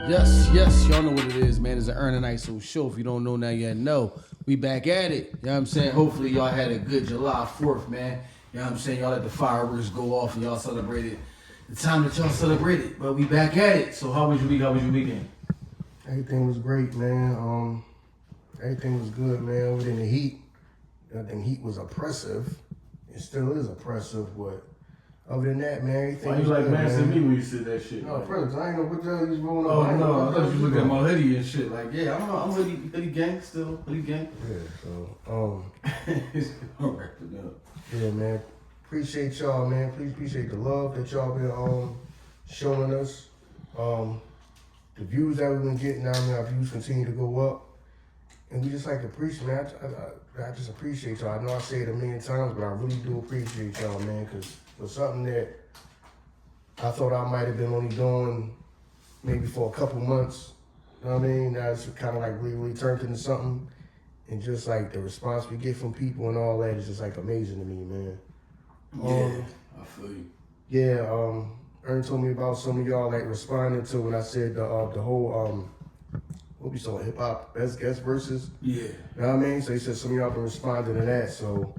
Yes, y'all know what it is, man. It's an Ern and Iso show. If you don't know now, you know. We back at it. You know what I'm saying? Hopefully y'all had a good July 4th, man. You know what I'm saying? Y'all let the fireworks go off and y'all celebrated the time that y'all celebrated. But we back at it. So how was your week? How was your weekend? Everything was great, man. Everything was good, man. Other than the heat. I think heat was oppressive. It still is oppressive, but other than that, man, everything Why was you like good, massing man. me when you said that shit? No, Prince, I ain't know what the hell you was rolling Oh, up. no, I thought you looked at my hoodie and shit. Like, yeah, I don't know. I'm hoodie gang still. Hoodie gang. Yeah, so, I'm wrapping up. yeah, man. Appreciate y'all, man. Please appreciate the love that y'all been showing us. The views that we've been getting now, man, our views continue to go up. And we just like to appreciate, man. I just appreciate y'all. I know I say it a million times, but I really do appreciate y'all, man, because for something that I thought I might have been only doing maybe for a couple months, you know what I mean? Now it's kind of like really turned into something. And just like the response we get from people and all that is just like amazing to me, man. I feel you. Yeah, Ern told me about some of y'all like responding to when I said the whole what we saw hip hop best guest verses. Yeah. You know what I mean? So he said some of y'all been responding to that. So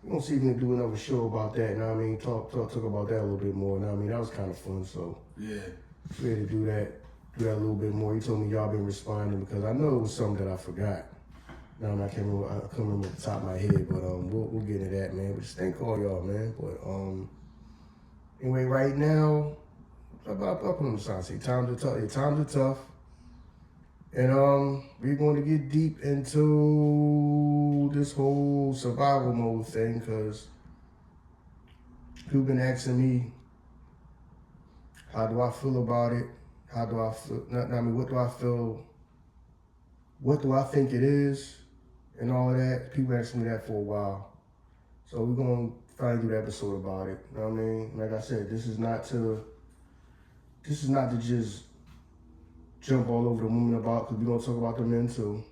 we're gonna see if we can do another show about that. You know what I mean? Talk about that a little bit more. You know what I mean? That was kind of fun. So Yeah. we had to do that a little bit more. He told me y'all been responding because I know it was something that I forgot. Now I can't remember at the top of my head, but we'll get into that, man. But just thank all y'all, man. But anyway, right now, I'll put on the sign. Say times are tough. Yeah, times are tough. And we're going to get deep into this whole survival mode thing because people been asking me, how do I feel about it? How do I feel? What do I feel? What do I think it is? And all of that. People asked me that for a while. So we're going to finally do an episode about it. You know what I mean? Like I said, this is not to just jump all over the women about, because we're going to talk about the men too.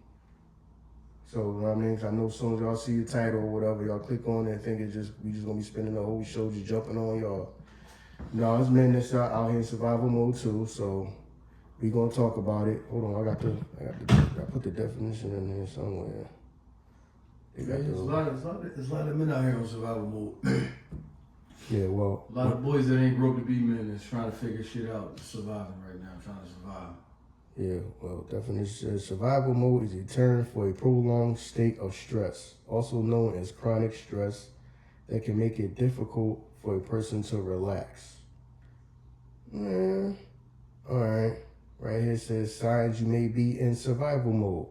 So, you know what I mean? 'Cause I know as soon as y'all see the title or whatever, y'all click on it and think we just going to be spending the whole show just jumping on y'all. No, it's men that's out here in survival mode too, so we going to talk about it. Hold on, I put the definition in there somewhere. There's a lot of men out here on survival mode. Yeah, well. A lot of boys that ain't broke to be men that's trying to figure shit out, surviving right now, trying to survive. Yeah, well, definition says survival mode is a term for a prolonged state of stress, also known as chronic stress, that can make it difficult for a person to relax. All right. Right here it says signs you may be in survival mode.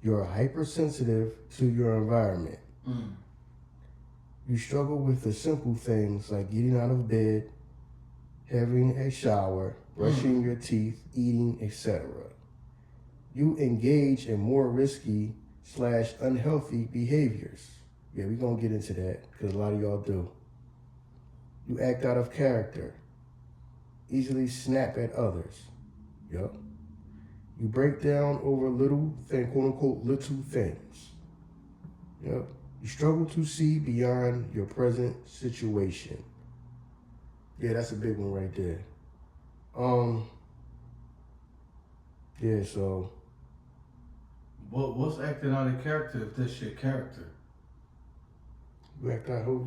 You're hypersensitive to your environment. You struggle with the simple things like getting out of bed, having a shower, brushing your teeth, eating, etc. You engage in more risky / unhealthy behaviors. Yeah, we're going to get into that because a lot of y'all do. You act out of character. Easily snap at others. Yup. You break down over quote unquote, little things. Yep. You struggle to see beyond your present situation. Yeah, that's a big one right there. Yeah, so. What's acting out of character if that's your character? You act out of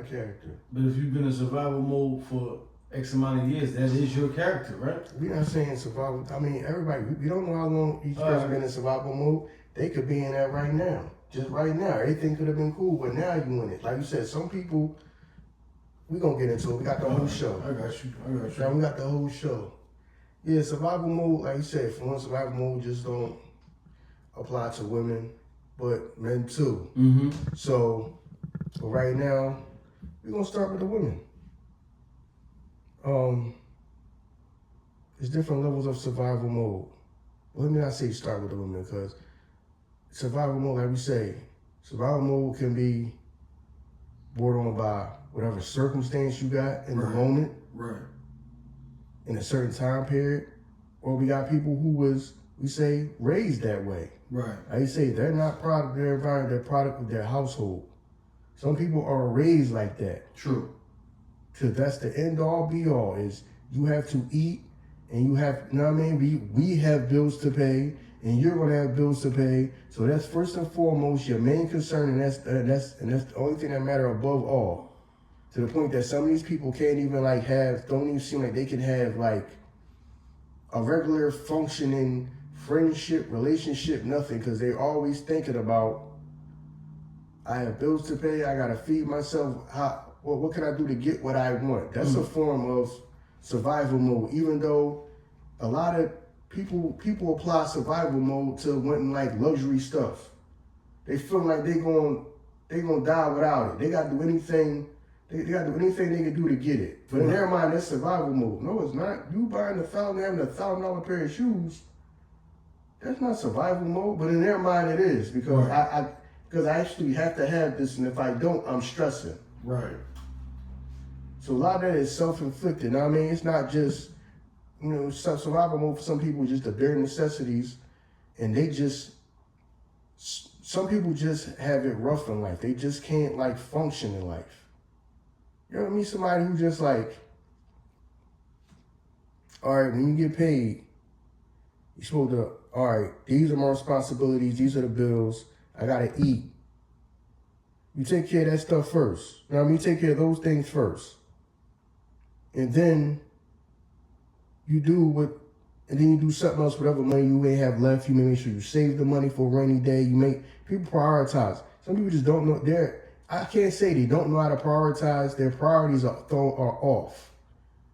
character. But if you've been in survival mode for X amount of years, that is your character, right? We're not saying survival. I mean, everybody, we don't know how long each person been in survival mode. They could be in that right now. Just right now. Everything could have been cool, but now you in it. Like you said, some people, we going to get into it. We got the whole show. I got you. Now we got the whole show. Yeah, survival mode, like you said, for one, survival mode just don't apply to women, but men too. Mm-hmm. So, but right now, we're going to start with the women. There's different levels of survival mode. Well, let me not say start with the women, because survival mode, like we say, survival mode can be brought on by whatever circumstance you got in the moment. Right. In a certain time period. Or we got people who was, we say, raised that way. Right. Like you say, they're not product of their environment, they're product of their household. Some people are raised like that. True. Because that's the end all be all, is you have to eat and you have, you know what I mean? We have bills to pay, and you're gonna have bills to pay. So that's first and foremost your main concern, and that's the only thing that matters above all. To the point that some of these people can't even like don't even seem like they can have like a regular functioning friendship, relationship, nothing, because they're always thinking about, I have bills to pay, I gotta feed myself. What can I do to get what I want? That's a form of survival mode. Even though a lot of people apply survival mode to wanting like luxury stuff. They feel like they gonna die without it. They gotta do anything. They gotta do anything they can do to get it. But in their mind, that's survival mode. No, it's not. You buying having $1,000 pair of shoes, that's not survival mode. But in their mind, it is, because I actually have to have this, and if I don't, I'm stressing. Right. So a lot of that is self-inflicted. You know what I mean? It's not just, survival mode for some people is just the bare necessities, and some people just have it rough in life. They just can't like function in life. You know what I mean? Somebody who just like, all right, when you get paid, you're supposed to, all right, these are my responsibilities, these are the bills, I gotta eat. You take care of that stuff first. You know what I mean? You take care of those things first. And then you do something else, whatever money you may have left. You may make sure you save the money for a rainy day. People prioritize. Some people just don't know. I can't say they don't know how to prioritize. Their priorities are off.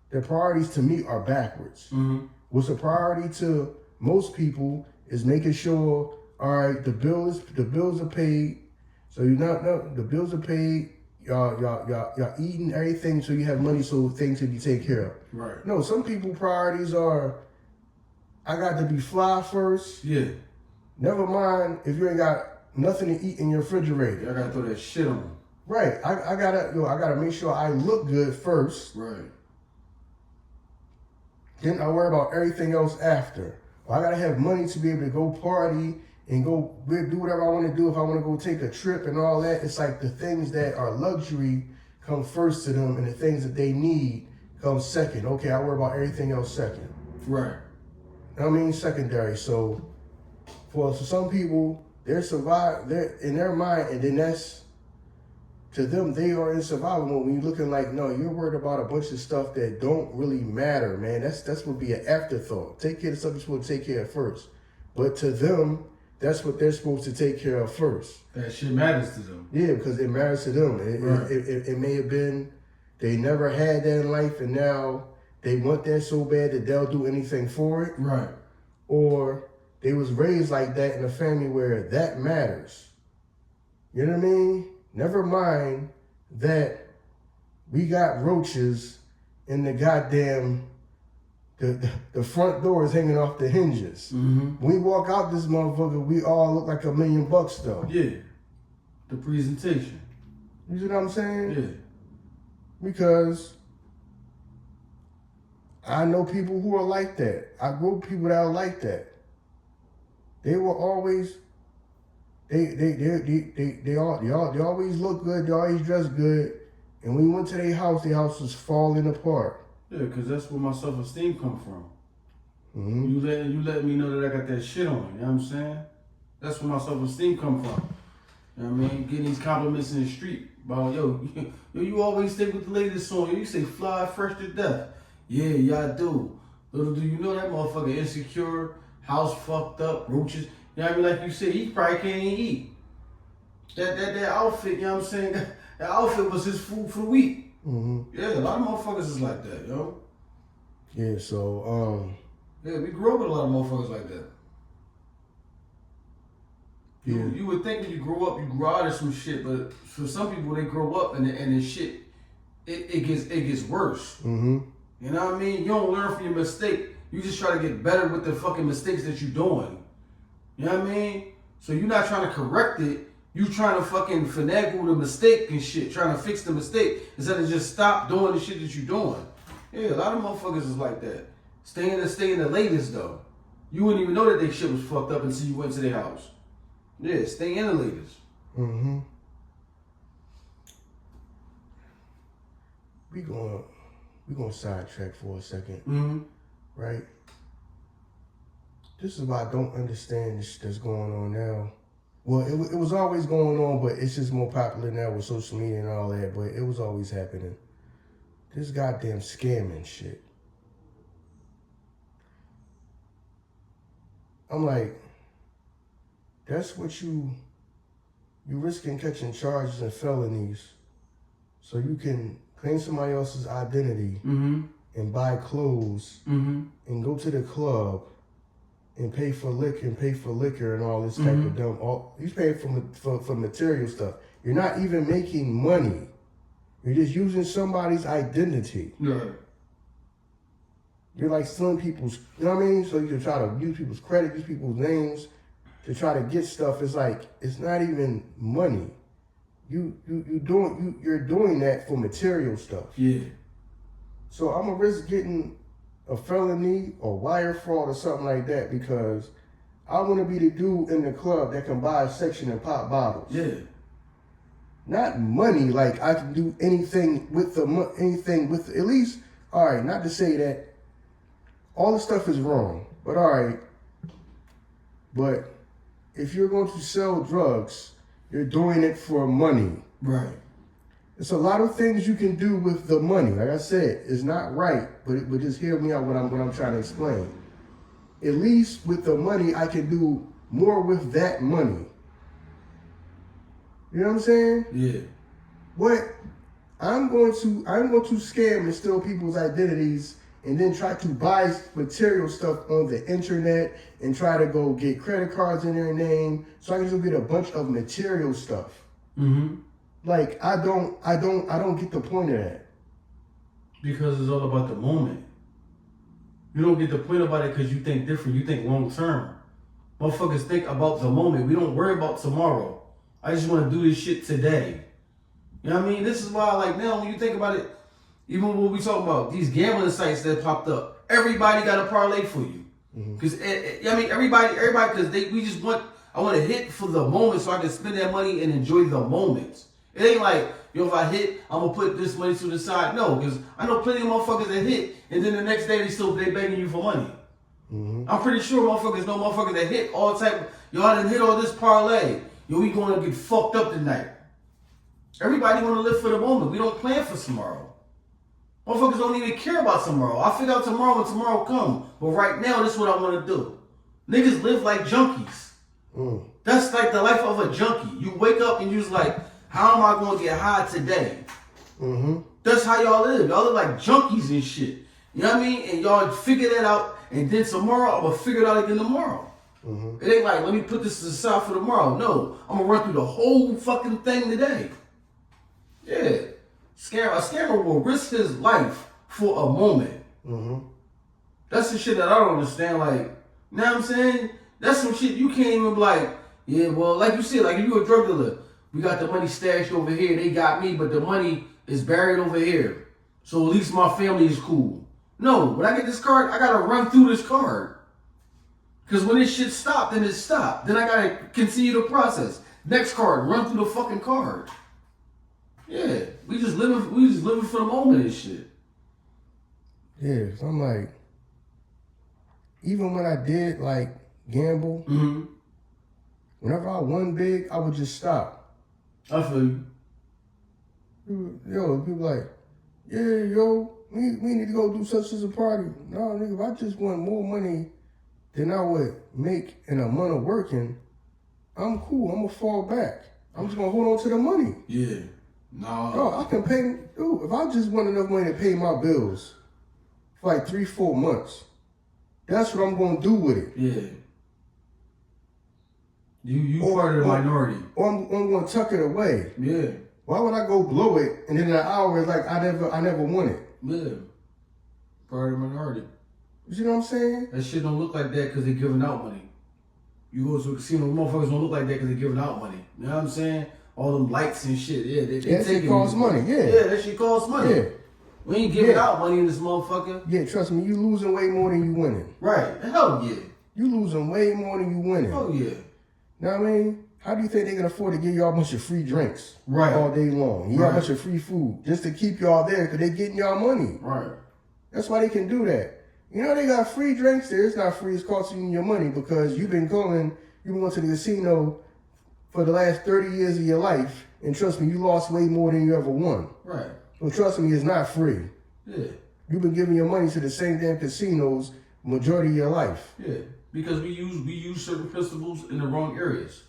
Their priorities to me are backwards. Mm-hmm. What's a priority to most people is making sure, all right, the bills are paid. So the bills are paid. Y'all eating everything, so you have money, so things can be taken care of. Right. No, some people priorities are, I got to be fly first. Yeah. Never mind if you ain't got nothing to eat in your refrigerator. I gotta throw that shit on. Right. I gotta make sure I look good first. Right. Then I worry about everything else after. I gotta have money to be able to go party and go do whatever I want to do. If I want to go take a trip and all that, it's like the things that are luxury come first to them, and the things that they need come second. Okay, I worry about everything else second. Right. I mean, secondary. So for some people, they're in their mind, and then that's, to them, they are in survival mode. When you're looking like, no, you're worried about a bunch of stuff that don't really matter, man. That's would be an afterthought. Take care of stuff you're supposed to take care of first. But to them, that's what they're supposed to take care of first. That shit matters to them. Yeah, because it matters to them. It may have been they never had that in life, and now they want that so bad that they'll do anything for it. Right. Or they was raised like that in a family where that matters. You know what I mean? Never mind that we got roaches in the goddamn, the front door is hanging off the hinges. Mm-hmm. When we walk out this motherfucker, we all look like $1 million though. Yeah. The presentation. You see what I'm saying? Yeah. Because I know people who are like that. I grew up with people that are like that. They were always, they always look good. They always dress good. And when we went to their house was falling apart. Yeah, because that's where my self-esteem come from. Mm-hmm. You let me know that I got that shit on. You know what I'm saying? That's where my self-esteem come from. You know what I mean? Getting these compliments in the street about, yo, you always stay with the latest song. You say fly fresh to death. Yeah, I do. Little do you know that motherfucker insecure, house fucked up, roaches. You know what I mean? Like you said, he probably can't even eat. That outfit, you know what I'm saying? That outfit was his food for the week. Mm-hmm. Yeah, a lot of motherfuckers is like that, yo. Yeah, so, yeah, we grew up with a lot of motherfuckers like that. yeah. You would think when you grow up, you grow out of some shit, but for some people, they grow up and the shit, it gets worse. Mm-hmm. You know what I mean? You don't learn from your mistake. You just try to get better with the fucking mistakes that you're doing. You know what I mean? So you're not trying to correct it. You trying to fucking finagle the mistake and shit, trying to fix the mistake instead of just stop doing the shit that you're doing. Yeah, a lot of motherfuckers is like that. Stay in the latest though. You wouldn't even know that they shit was fucked up until you went to their house. Yeah, stay in the latest. Mm-hmm. We gonna sidetrack for a second. Mm-hmm. right? This is why I don't understand this shit that's going on now. Well, it was always going on, but it's just more popular now with social media and all that, but it was always happening. This goddamn scamming shit. I'm like, that's what you risking catching charges and felonies so you can claim somebody else's identity and buy clothes and go to the club and pay for liquor and all this type of dumb. You pay for material stuff. You're not even making money. You're just using somebody's identity. Yeah. You're like stealing people's, you know what I mean? So you can try to use people's credit, use people's names to try to get stuff. It's like, it's not even money. You're doing that for material stuff. Yeah. So I'm gonna risk getting a felony or wire fraud or something like that because I want to be the dude in the club that can buy a section and pop bottles. Yeah. Not money, like I can do anything with at least, all right, not to say that all the stuff is wrong, but all right. But if you're going to sell drugs, you're doing it for money. Right. It's a lot of things you can do with the money. Like I said, it's not right, but just hear me out what I'm trying to explain. At least with the money, I can do more with that money. You know what I'm saying? Yeah. What I'm going to scam and steal people's identities and then try to buy material stuff on the internet and try to go get credit cards in their name so I can just get a bunch of material stuff. Like I don't get the point of that. Because it's all about the moment. You don't get the point about it because you think different. You think long term. Motherfuckers think about the moment. We don't worry about tomorrow. I just want to do this shit today. You know what I mean? This is why, like, now when you think about it, even when we talk about these gambling sites that popped up, everybody got a parlay for you. Because I mean, everybody, because I want to hit for the moment so I can spend that money and enjoy the moment. It ain't like, if I hit, I'm gonna put this money to the side. No, because I know plenty of motherfuckers that hit, and then the next day they begging you for money. I'm pretty sure motherfuckers that hit all type. Y'all didn't hit all this parlay. We gonna get fucked up tonight. Everybody wanna live for the moment. We don't plan for tomorrow. Motherfuckers don't even care about tomorrow. I'll figure out tomorrow when tomorrow comes. But right now, this is what I want to do. Niggas live like junkies. That's like the life of a junkie. You wake up and you're like, how am I going to get high today? That's how y'all live. Y'all live like junkies and shit. You know what I mean? And y'all figure that out. And then tomorrow, I'm going to figure it out again tomorrow. It ain't like, let me put this to the side for tomorrow. No, I'm going to run through the whole fucking thing today. Yeah. A scammer will risk his life for a moment. That's the shit that I don't understand. Like, you know what I'm saying? That's some shit you can't even be like, yeah, well, like you said, like if you're a drug dealer, we got the money stashed over here, they got me, but the money is buried over here. So at least my family is cool. No, when I get this card, I gotta run through this card. Because when this shit stopped, then it stopped. Then I gotta continue the process. Next card, run through the fucking card. Yeah, we just living for the moment and shit. Yeah, so I'm like, even when I did like gamble, whenever I won big, I would just stop. I feel you. People like, yeah, we need to go do such as a party. No, nigga, if I just want more money than I would make in a month of working, I'm cool. I'm gonna fall back. I'm just gonna hold on to the money. Yeah. No. No, I can pay. Dude, if I just want enough money to pay my bills for like 3-4 months, that's what I'm gonna do with it. Yeah. You part of the minority. Or I'm gonna tuck it away. Yeah. Why would I go blow it and then in an hour it's like I never won it? Yeah. Part of the minority. You see what I'm saying? That shit don't look like that because they're giving out money. You go to a casino, motherfuckers don't look like that because they're giving out money. You know what I'm saying? All them lights and shit. Yeah, they that shit costs money. Yeah. Yeah, that shit costs money. Yeah. We ain't giving out money in this motherfucker. Yeah, trust me, you losing way more than you winning. Right. Hell yeah. You losing way more than you winning. Oh yeah. You know what I mean? How do you think they can afford to give y'all a bunch of free drinks all day long? You got a bunch of free food just to keep y'all there because they getting y'all money. Right. That's why they can do that. You know they got free drinks there. It's not free. It's costing you your money because you've been going to the casino for the last 30 years of your life, and trust me, you lost way more than you ever won. Right. So trust me, it's not free. Yeah. You've been giving your money to the same damn casinos majority of your life. Yeah. Because we use certain principles in the wrong areas.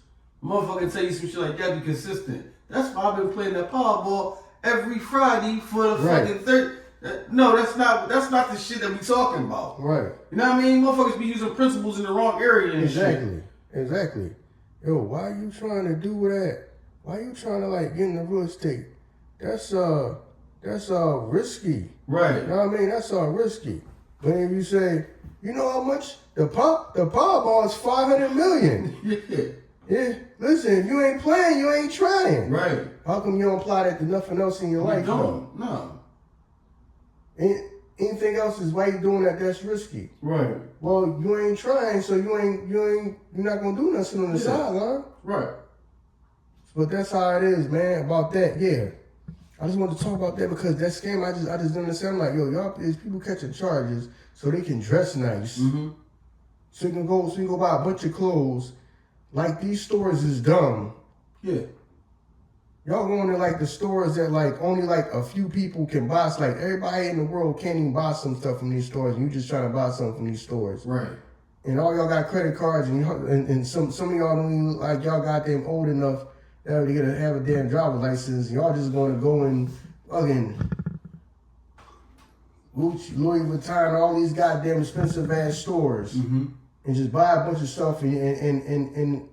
Motherfucker tell you some shit like that, be consistent. That's why I've been playing that Powerball every Friday for the fucking third. No, that's not the shit that we talking about. Right. You know what I mean? Motherfuckers be using principles in the wrong area and Exactly. shit. Exactly. Yo, why are you trying to do that? Why are you trying to like get into real estate? That's risky. Right. You know what I mean? That's risky. But if you say, you know how much the Powerball is $500 million. Yeah. Yeah. Listen, if you ain't playing, you ain't trying. Right. How come you don't apply that to nothing else in your life? Don't. No. Anything else is why you doing that. That's risky. Right. Well, you ain't trying, so you're not gonna do nothing on the sideline. Right. But that's how it is, man. About that, yeah. I just wanted to talk about that because that scam, I just didn't understand. I'm like, yo, y'all is people catching charges so they can dress nice. Mm-hmm. So you can go buy a bunch of clothes. Like these stores is dumb. Yeah. Y'all going to like the stores that like only like a few people can buy. It's like everybody in the world can't even buy some stuff from these stores. And you just trying to buy something from these stores. Right. And all y'all got credit cards and some of y'all don't even like y'all got them old enough that to have a damn driver's license. Y'all just going to go in fucking Gucci, Louis Vuitton, all these goddamn expensive ass stores, and just buy a bunch of stuff and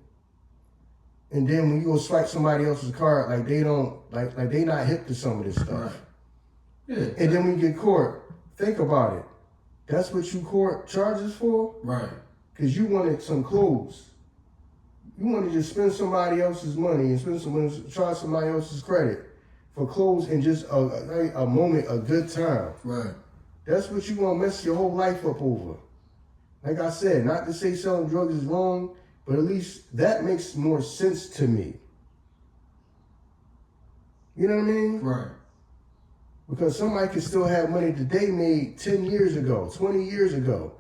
then when you go swipe somebody else's card, like they don't like they not hip to some of this stuff. Right. Yeah. And then when you get caught, think about it. That's what you court charges for? Right. Because you wanted some clothes. You wanted to just spend somebody else's money and charge somebody else's credit for clothes and just a moment, a good time. Right. That's what you want to mess your whole life up over. Like I said, not to say selling drugs is wrong, but at least that makes more sense to me. You know what I mean? Right. Because somebody can still have money that they made 10 years ago, 20 years ago,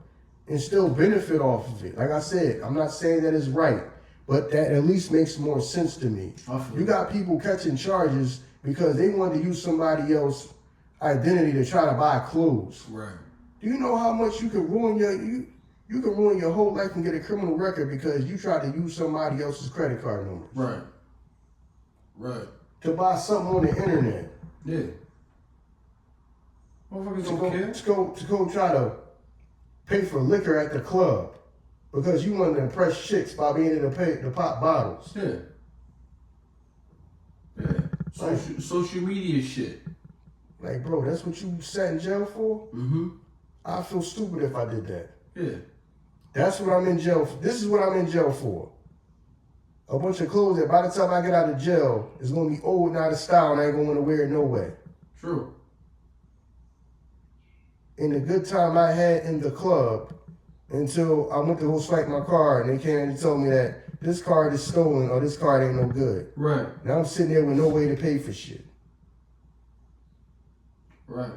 and still benefit off of it. Like I said, I'm not saying that it's right, but that at least makes more sense to me. You got people catching charges because they wanted to use somebody else's identity to try to buy clothes. Right. Do you know how much you can ruin you can ruin your whole life and get a criminal record because you tried to use somebody else's credit card number. Right. Right. To buy something on the internet. Yeah. Motherfuckers don't care. To go try to pay for liquor at the club because you wanted to impress chicks by being able to pay to pop bottles. Yeah. Yeah. Social media shit. Like, bro, that's what you sat in jail for? Mm-hmm. I feel stupid if I did that. Yeah. That's what I'm in jail for. This is what I'm in jail for. A bunch of clothes that by the time I get out of jail, it's going to be old and out of style and I ain't going to want to wear it no way. True. And the good time I had in the club until I went to go swipe my card and they came and told me that this card is stolen or this card ain't no good. Right. Now I'm sitting there with no way to pay for shit. Right.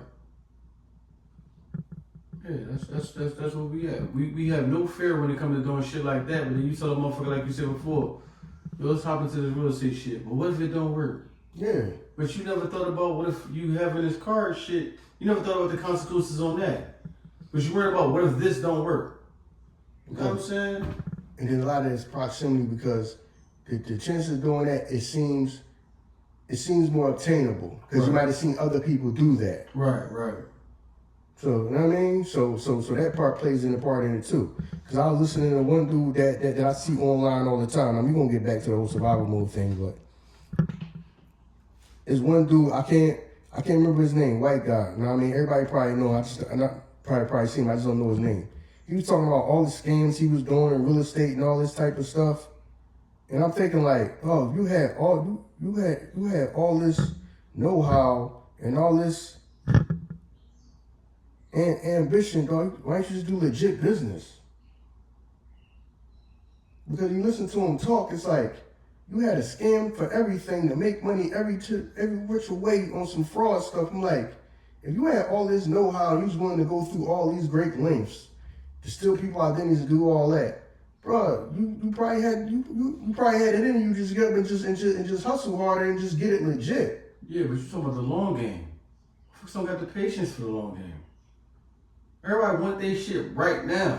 Yeah, that's what we have. We have no fear when it comes to doing shit like that. But then you tell a motherfucker like you said before, yo, let's hop into this real estate shit. But what if it don't work? Yeah. But you never thought about what if you having this card shit. You never thought about the consequences on that. But you worried about what if this don't work. You know what I'm saying? And then a lot of it's proximity because the chances of doing that it seems more obtainable because you might have seen other people do that. Right, right. So, you know what I mean? So that part plays in the part in it too. Because I was listening to one dude that I see online all the time. We're going to get back to the whole survival mode thing, but there's one dude, I can't remember his name, white guy. You know what I mean? Everybody probably know. Probably seen him. I just don't know his name. He was talking about all the scams he was doing in real estate and all this type of stuff. And I'm thinking like, oh, you had all this know-how and all this and ambition, dog. Why don't you just do legit business? Because you listen to him talk, it's like you had a scam for everything to make money every which way on some fraud stuff. I'm like, if you had all this know-how, you was willing to go through all these great lengths to steal people's identities and do all that, bro, you probably had it in you. Just get up and just hustle harder and just get it legit. Yeah, but you talking about the long game. Folks don't got the patience for the long game. Everybody want their shit right now.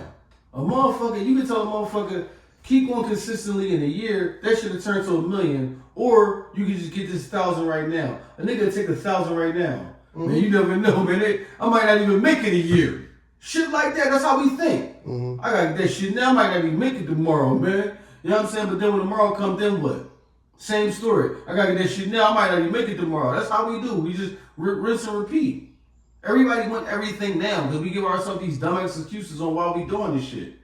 A motherfucker, you can tell a motherfucker, keep going consistently in a year, that should have turned to $1 million, or you can just get this 1,000 right now. A nigga take 1,000 right now. Man, you never know, man. I might not even make it a year. Shit like that, that's how we think. I got that shit now, I might not even make it tomorrow, man. You know what I'm saying? But then when tomorrow comes, then what? Same story. I gotta get that shit now, I might not even make it tomorrow. That's how we do. We just rinse and repeat. Everybody want everything now because we give ourselves these dumbass excuses on why we doing this shit.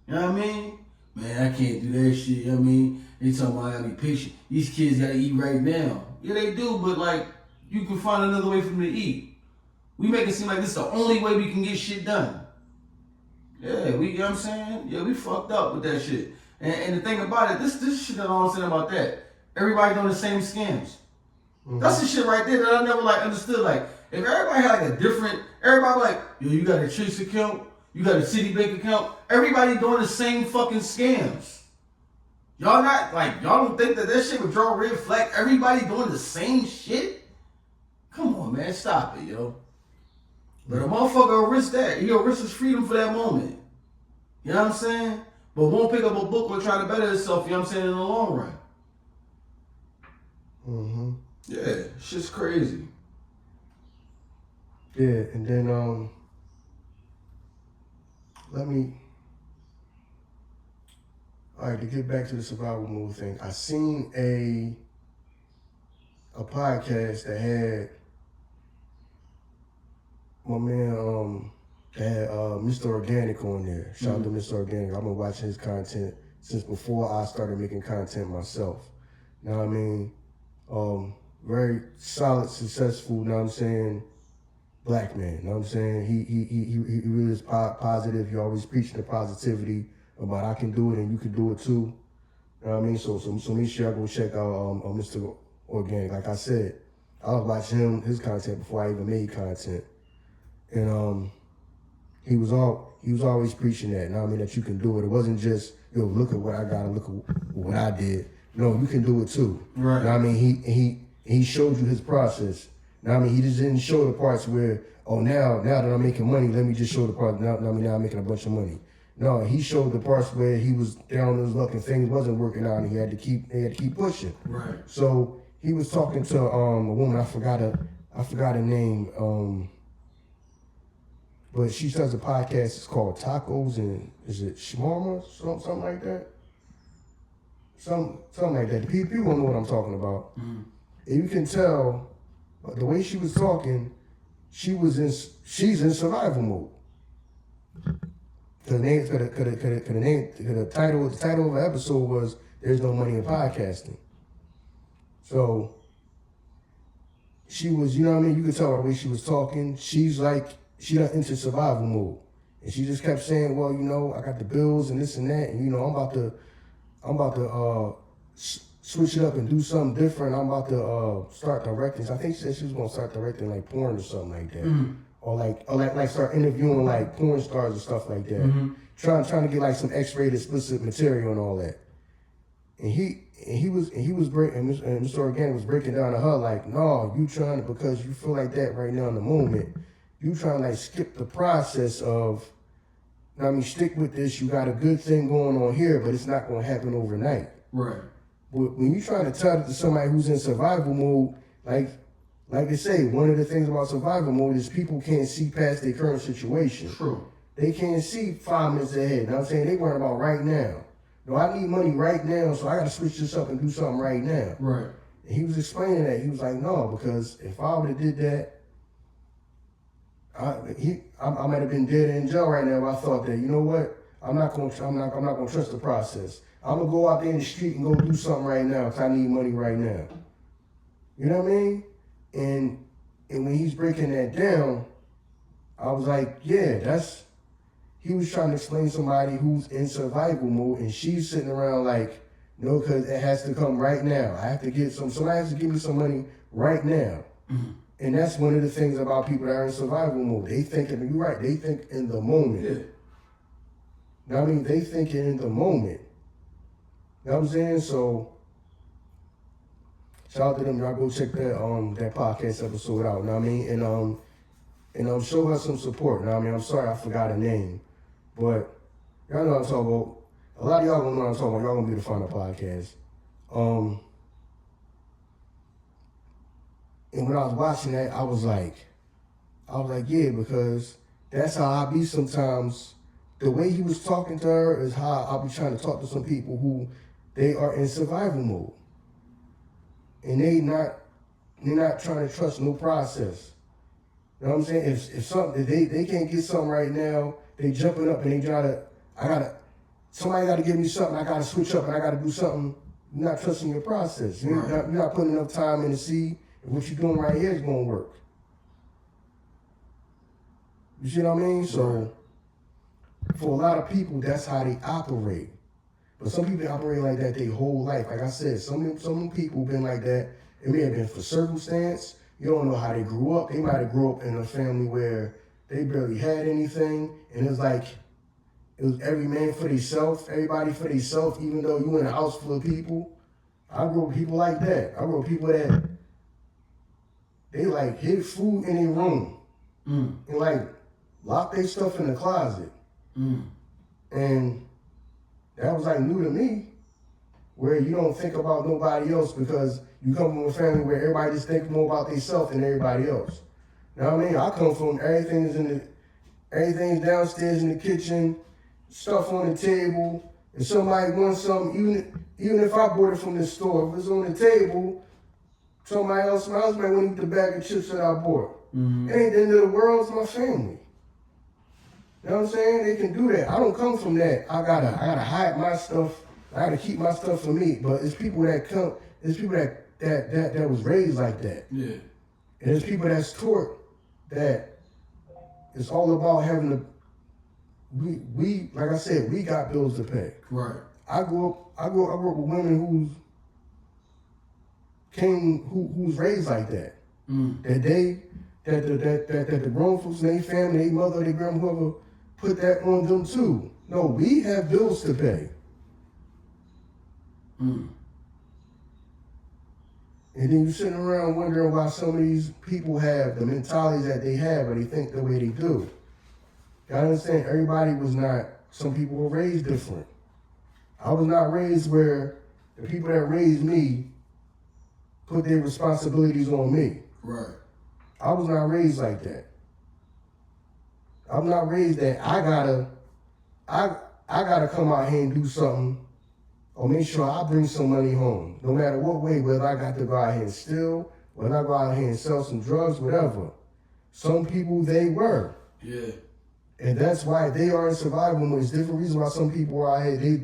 You know what I mean? Man, I can't do that shit. You know what I mean? They talking about I gotta be patient. These kids gotta eat right now. Yeah, they do, but like, you can find another way for them to eat. We make it seem like this is the only way we can get shit done. Yeah, you know what I'm saying? Yeah, we fucked up with that shit. And the thing about it, this shit that I don't understand about that. Everybody doing the same scams. That's the shit right there that I never like understood. Like, if everybody had like a different, everybody like, yo, you got a Chase account, you got a Citibank account, everybody doing the same fucking scams. Y'all not, like, y'all don't think that shit would draw a red flag? Everybody doing the same shit? Come on, man, stop it, yo. But a motherfucker will risk that. He'll risk his freedom for that moment. You know what I'm saying? But won't pick up a book or try to better himself, you know what I'm saying, in the long run. Yeah, shit's crazy. Yeah, and then to get back to the survival mode thing, I seen a podcast that had my man that had Mr. Organik on there. Shout out to Mr. Organik. I've been watching his content since before I started making content myself. You know what I mean? Very solid, successful, you know what I'm saying, black man, you know what I'm saying? He really is positive. He always preaching the positivity about I can do it and you can do it too. You know what I mean? So make sure I go check out Mr. Organik. Like I said, I was watching his content before I even made content. And he was always preaching that, you know what I mean, that you can do it. It wasn't just, yo, look at what I got and look at what I did. No, you can do it too. Right. You know what I mean? He showed you his process. You know what I mean? He just didn't show the parts where, oh, now that I'm making money, let me just show the parts. Now I'm making a bunch of money. No, he showed the parts where he was down on his luck and things wasn't working out, and he had to keep pushing. Right. So he was talking to a woman. I forgot her name. But she does a podcast. It's called Tacos and is it Shawarma? Something like that. Something like that. People don't know what I'm talking about. And you can tell the way she was talking, she's in survival mode. The title of the episode was "There's No Money in Podcasting." So she was, you know what I mean? You could tell by the way she was talking. She's like, she done into survival mode, and she just kept saying, "Well, you know, I got the bills and this and that, and you know, I'm about to switch it up and do something different. I'm about to start directing." So I think she said she was gonna start directing like porn or something like that, or like start interviewing like porn stars and stuff like that. Trying to get like some X-rated explicit material and all that. And Mr. Organik was breaking down to her like, no, you trying to, because you feel like that right now in the moment, you trying to like skip the process of, I mean, stick with this. You got a good thing going on here, but it's not going to happen overnight. Right. But when you trying to tell it to somebody who's in survival mode, like they say, one of the things about survival mode is people can't see past their current situation. True. They can't see 5 minutes ahead. You know what I'm saying? They worrying about right now. No, I need money right now, so I got to switch this up and do something right now. Right. And he was explaining that. He was like, no, because if I would have did that, I might have been dead in jail right now if I thought that, you know what, I'm not gonna trust the process. I'm gonna go out there in the street and go do something right now because I need money right now. You know what I mean? And when he's breaking that down, I was like, yeah, he was trying to explain to somebody who's in survival mode, and she's sitting around like, no, because it has to come right now. I have to get somebody has to give me some money right now. And that's one of the things about people that are in survival mode. They think, you're right, they think in the moment. Yeah. You know what I mean? They thinking in the moment. You know what I'm saying? So, shout out to them. Y'all go check that podcast episode out. You know what I mean? And show her some support. You know what I mean? I'm sorry I forgot her name. But y'all know what I'm talking about. A lot of y'all gonna know what I'm talking about. Y'all gonna be the final podcast. And when I was watching that, I was like, yeah, because that's how I be sometimes. The way he was talking to her is how I'll be trying to talk to some people who they are in survival mode. And they're not trying to trust no process. You know what I'm saying? If they can't get something right now, they jumping up and they somebody gotta give me something, I gotta switch up and I gotta do something. You're not trusting your process. You're not putting enough time in to see if what you're doing right here is gonna work. You see what I mean? So for a lot of people, that's how they operate. But some people operate like that their whole life. Like I said, some people been like that. It may have been for circumstance. You don't know how they grew up. They might have grew up in a family where they barely had anything, and it's like it was every man for themselves, everybody for themselves. Even though you in a house full of people, I grew up with people like that. I grew up with people that they like hid food in their room and like lock their stuff in the closet, and that was like new to me, where you don't think about nobody else because you come from a family where everybody just thinks more about themselves than everybody else. You know what I mean? I come from everything's downstairs in the kitchen, stuff on the table. If somebody wants something, even if I bought it from the store, if it's on the table, somebody else, my husband might want to eat the bag of chips that I bought. It ain't the end of the world, it's my family. You know what I'm saying? They can do that. I don't come from that. I gotta hide my stuff. I gotta keep my stuff for me. But it's people that come. It's people that was raised like that. Yeah. And it's people that's taught that it's all about having to. We like I said, we got bills to pay. Right. I grew up with women who's raised like that. That the grown folks in their family, their mother, their grandma, whoever, put that on them too. No, we have bills to pay. And then you're sitting around wondering why some of these people have the mentalities that they have or they think the way they do. You understand? Some people were raised different. I was not raised where the people that raised me put their responsibilities on me. Right. I was not raised like that. I'm not raised that I gotta come out here and do something or make sure I bring some money home. No matter what way, whether I got to go out here and steal, whether I go out here and sell some drugs, whatever. Some people, they were. Yeah. And that's why they are in survival mode. It's different reasons why some people are out here. They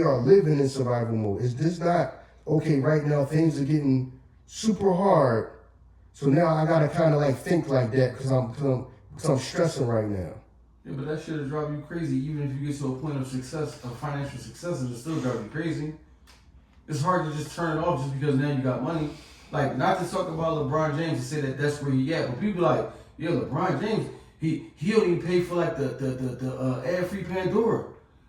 are living in survival mode. It's just not, okay, right now things are getting super hard. So now I gotta kind of like think like that because I'm stressing right now. Yeah, but that shit will drive you crazy. Even if you get to a point of success, of financial success, it'll still drive you crazy. It's hard to just turn it off just because now you got money. Like, not to talk about LeBron James and say that that's where he at, but people like, yeah, LeBron James, he don't even pay for like the ad-free Pandora.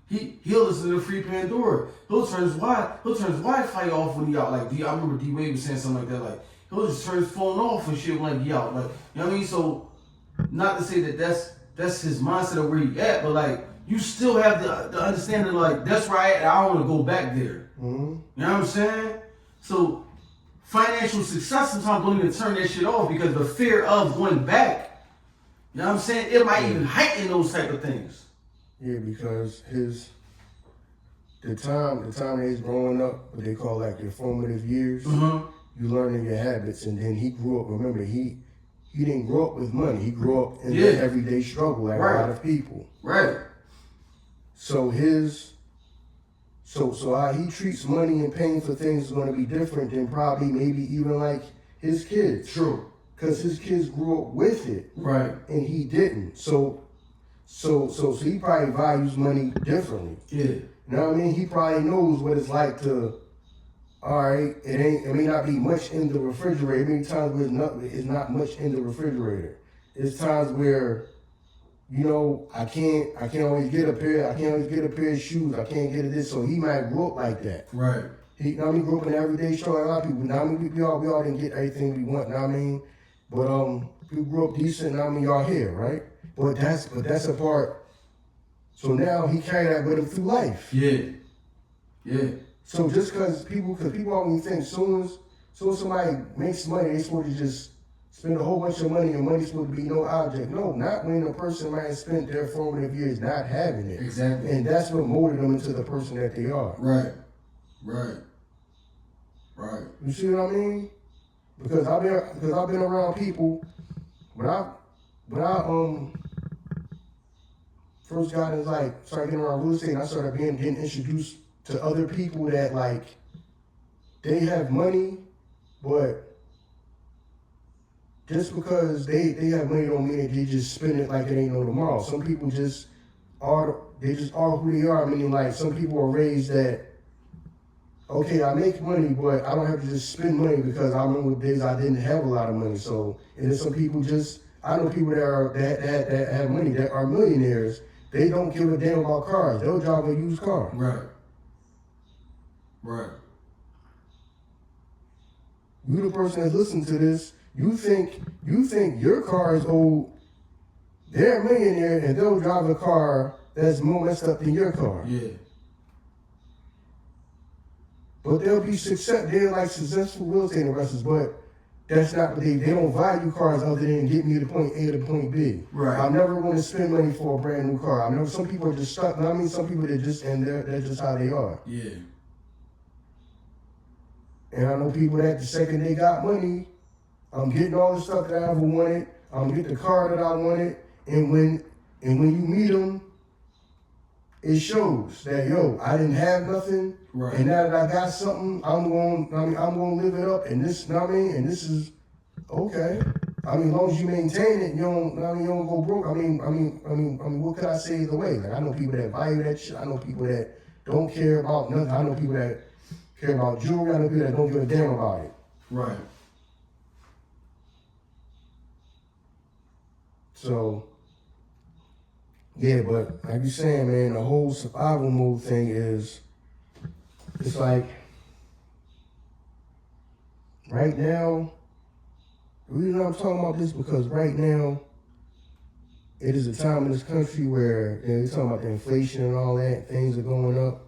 He'll listen to the free Pandora. He'll turn his Wi-Fi off when he out. Like I remember D Wade was saying something like that. Like he'll just turn his phone off and shit when he out. Like, you know what I mean? So not to say that that's his mindset of where he at, but like you still have the understanding like that's where I at. I don't want to go back there. Mm-hmm. You know what I'm saying? So financial success sometimes don't even turn that shit off because the fear of going back. You know what I'm saying? It might even heighten those type of things. Yeah, because the time that he's growing up, what they call like your formative years, you learning your habits, and then he grew up. Remember, he didn't grow up with money. He grew up in the everyday struggle, like a lot of people. Right. So so how he treats money and paying for things is going to be different than probably maybe even like his kids. True. Because his kids grew up with it, right, and he didn't. So he probably values money differently. Yeah. You know what I mean? He probably knows what it's like to all right, it may not be much in the refrigerator. Many times where it's not much in the refrigerator. There's times where, you know, I can't always get a pair of shoes. I can't get this. So he might grow up like that. Right. He, you know what I mean, grew up in an everyday struggle. A lot of people, you know what I mean, we all didn't get everything we want, you know what I mean? But people grew up decent, you know what I mean, y'all here, right? But that's a part. So now he carried that with him through life. Yeah. Yeah. So just because people always think soon as somebody makes money, they're supposed to just spend a whole bunch of money and money's supposed to be no object. No, not when a person might have spent their formative years not having it. Exactly. And that's what molded them into the person that they are. Right. Right. Right. You see what I mean? Because I've been around people when I first got in, like, started getting around real estate, and I started getting introduced to other people that, like, they have money, but just because they have money don't mean that they just spend it like it ain't no tomorrow. Some people just are who they are. Meaning, like, some people are raised that, okay, I make money, but I don't have to just spend money because I remember days I didn't have a lot of money. So, and then some people I know people that have money, that are millionaires. They don't give a damn about cars. They'll drive a used car. Right. Right. You the person that's listening to this, you think your car is old. They're a millionaire and they'll drive a car that's more messed up than your car. Yeah. But they'll be they're like successful real estate investors, but that's not what they don't value cars other than get me to point A to point B. Right. I'm never going to spend money for a brand new car. I know some people are just stuck. I mean, some people that's just how they are. Yeah. And I know people that the second they got money, I'm getting all the stuff that I ever wanted. I'm getting the car that I wanted. And when you meet them, it shows that, yo, I didn't have nothing. Right. And now that I got something, I'm going to live it up. And this, you know what I mean? And this is okay. I mean, as long as you maintain it, you don't go broke. I mean, what could I say either way? Like, I know people that value that shit. I know people that don't care about nothing. I know people that care about jewelry. I know people that don't give a damn about it. Right. So, yeah, but like you're saying, man, the whole survival mode thing is, it's like, right now, the reason I'm talking about this because right now, it is a time in this country where, you know, you're talking about the inflation and all that, things are going up,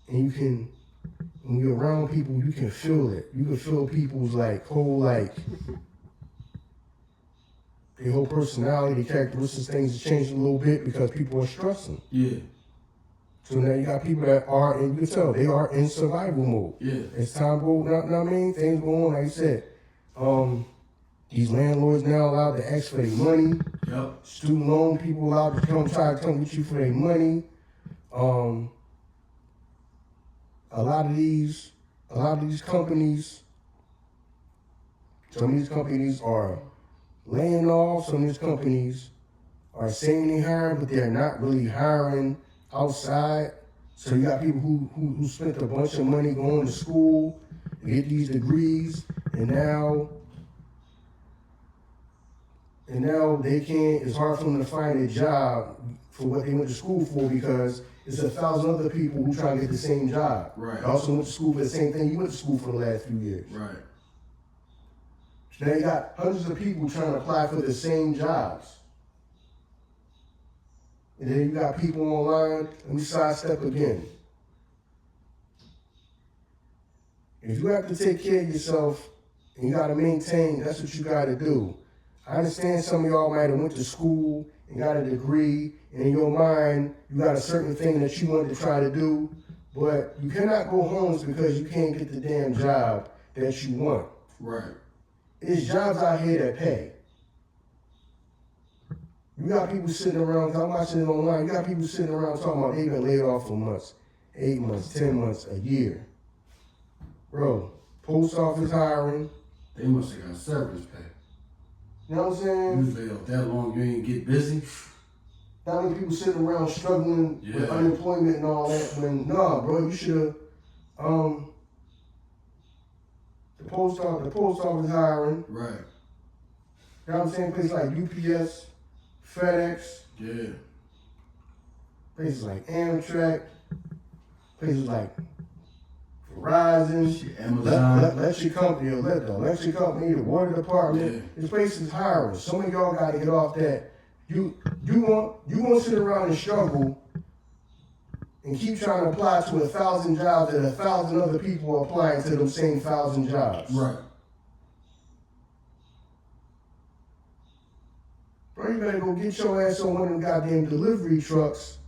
and you can, when you're around people, you can feel it. You can feel people's, like, whole, like, their whole personality, their characteristics, things are changing a little bit because people are stressing. Yeah. So now you got people that are, and you can tell, they are in survival mode. Yeah. As time goes, you know what I mean? Things go on, like you said. These landlords now allowed to ask for their money. Yep. Student loan people allowed to try to come get you for their money. A lot of these companies, some of these companies are laying off. Some of these companies are saying they're hiring, but they're not really hiring outside. So you got people who spent a bunch of money going to school to get these degrees, and now they can't. It's hard for them to find a job for what they went to school for because it's 1,000 other people who try to get the same job. Right. They also went to school for the same thing you went to school for the last few years. Right. So now you got hundreds of people trying to apply for the same jobs. And then you got people online, let me sidestep again. If you have to take care of yourself and you gotta maintain, that's what you gotta do. I understand some of y'all might have went to school and got a degree, and in your mind, you got a certain thing that you wanted to try to do, but you cannot go homeless because you can't get the damn job that you want. Right. It's jobs out here that pay. You got people sitting around, I'm watching it online, you got people sitting around talking about they've been laid off for months, 8 months, 10 months, a year. Bro, post office hiring. They must have got severance pay. You know what I'm saying? You failed that long, you ain't get busy. Not many people sitting around struggling with unemployment and all that. When, nah, bro, you should have, the post office hiring. Right. You know what I'm saying? Places like UPS, FedEx. Yeah. Places like Amtrak. Places like Verizon. Shit, Amazon. Electric company, the electric company, the water department. Yeah. This place is hiring. Some of y'all got to get off that. You won't sit around and struggle and keep trying to apply to 1,000 jobs that 1,000 other people are applying to them same 1,000 jobs. Right. Bro, you better go get your ass on one of them goddamn delivery trucks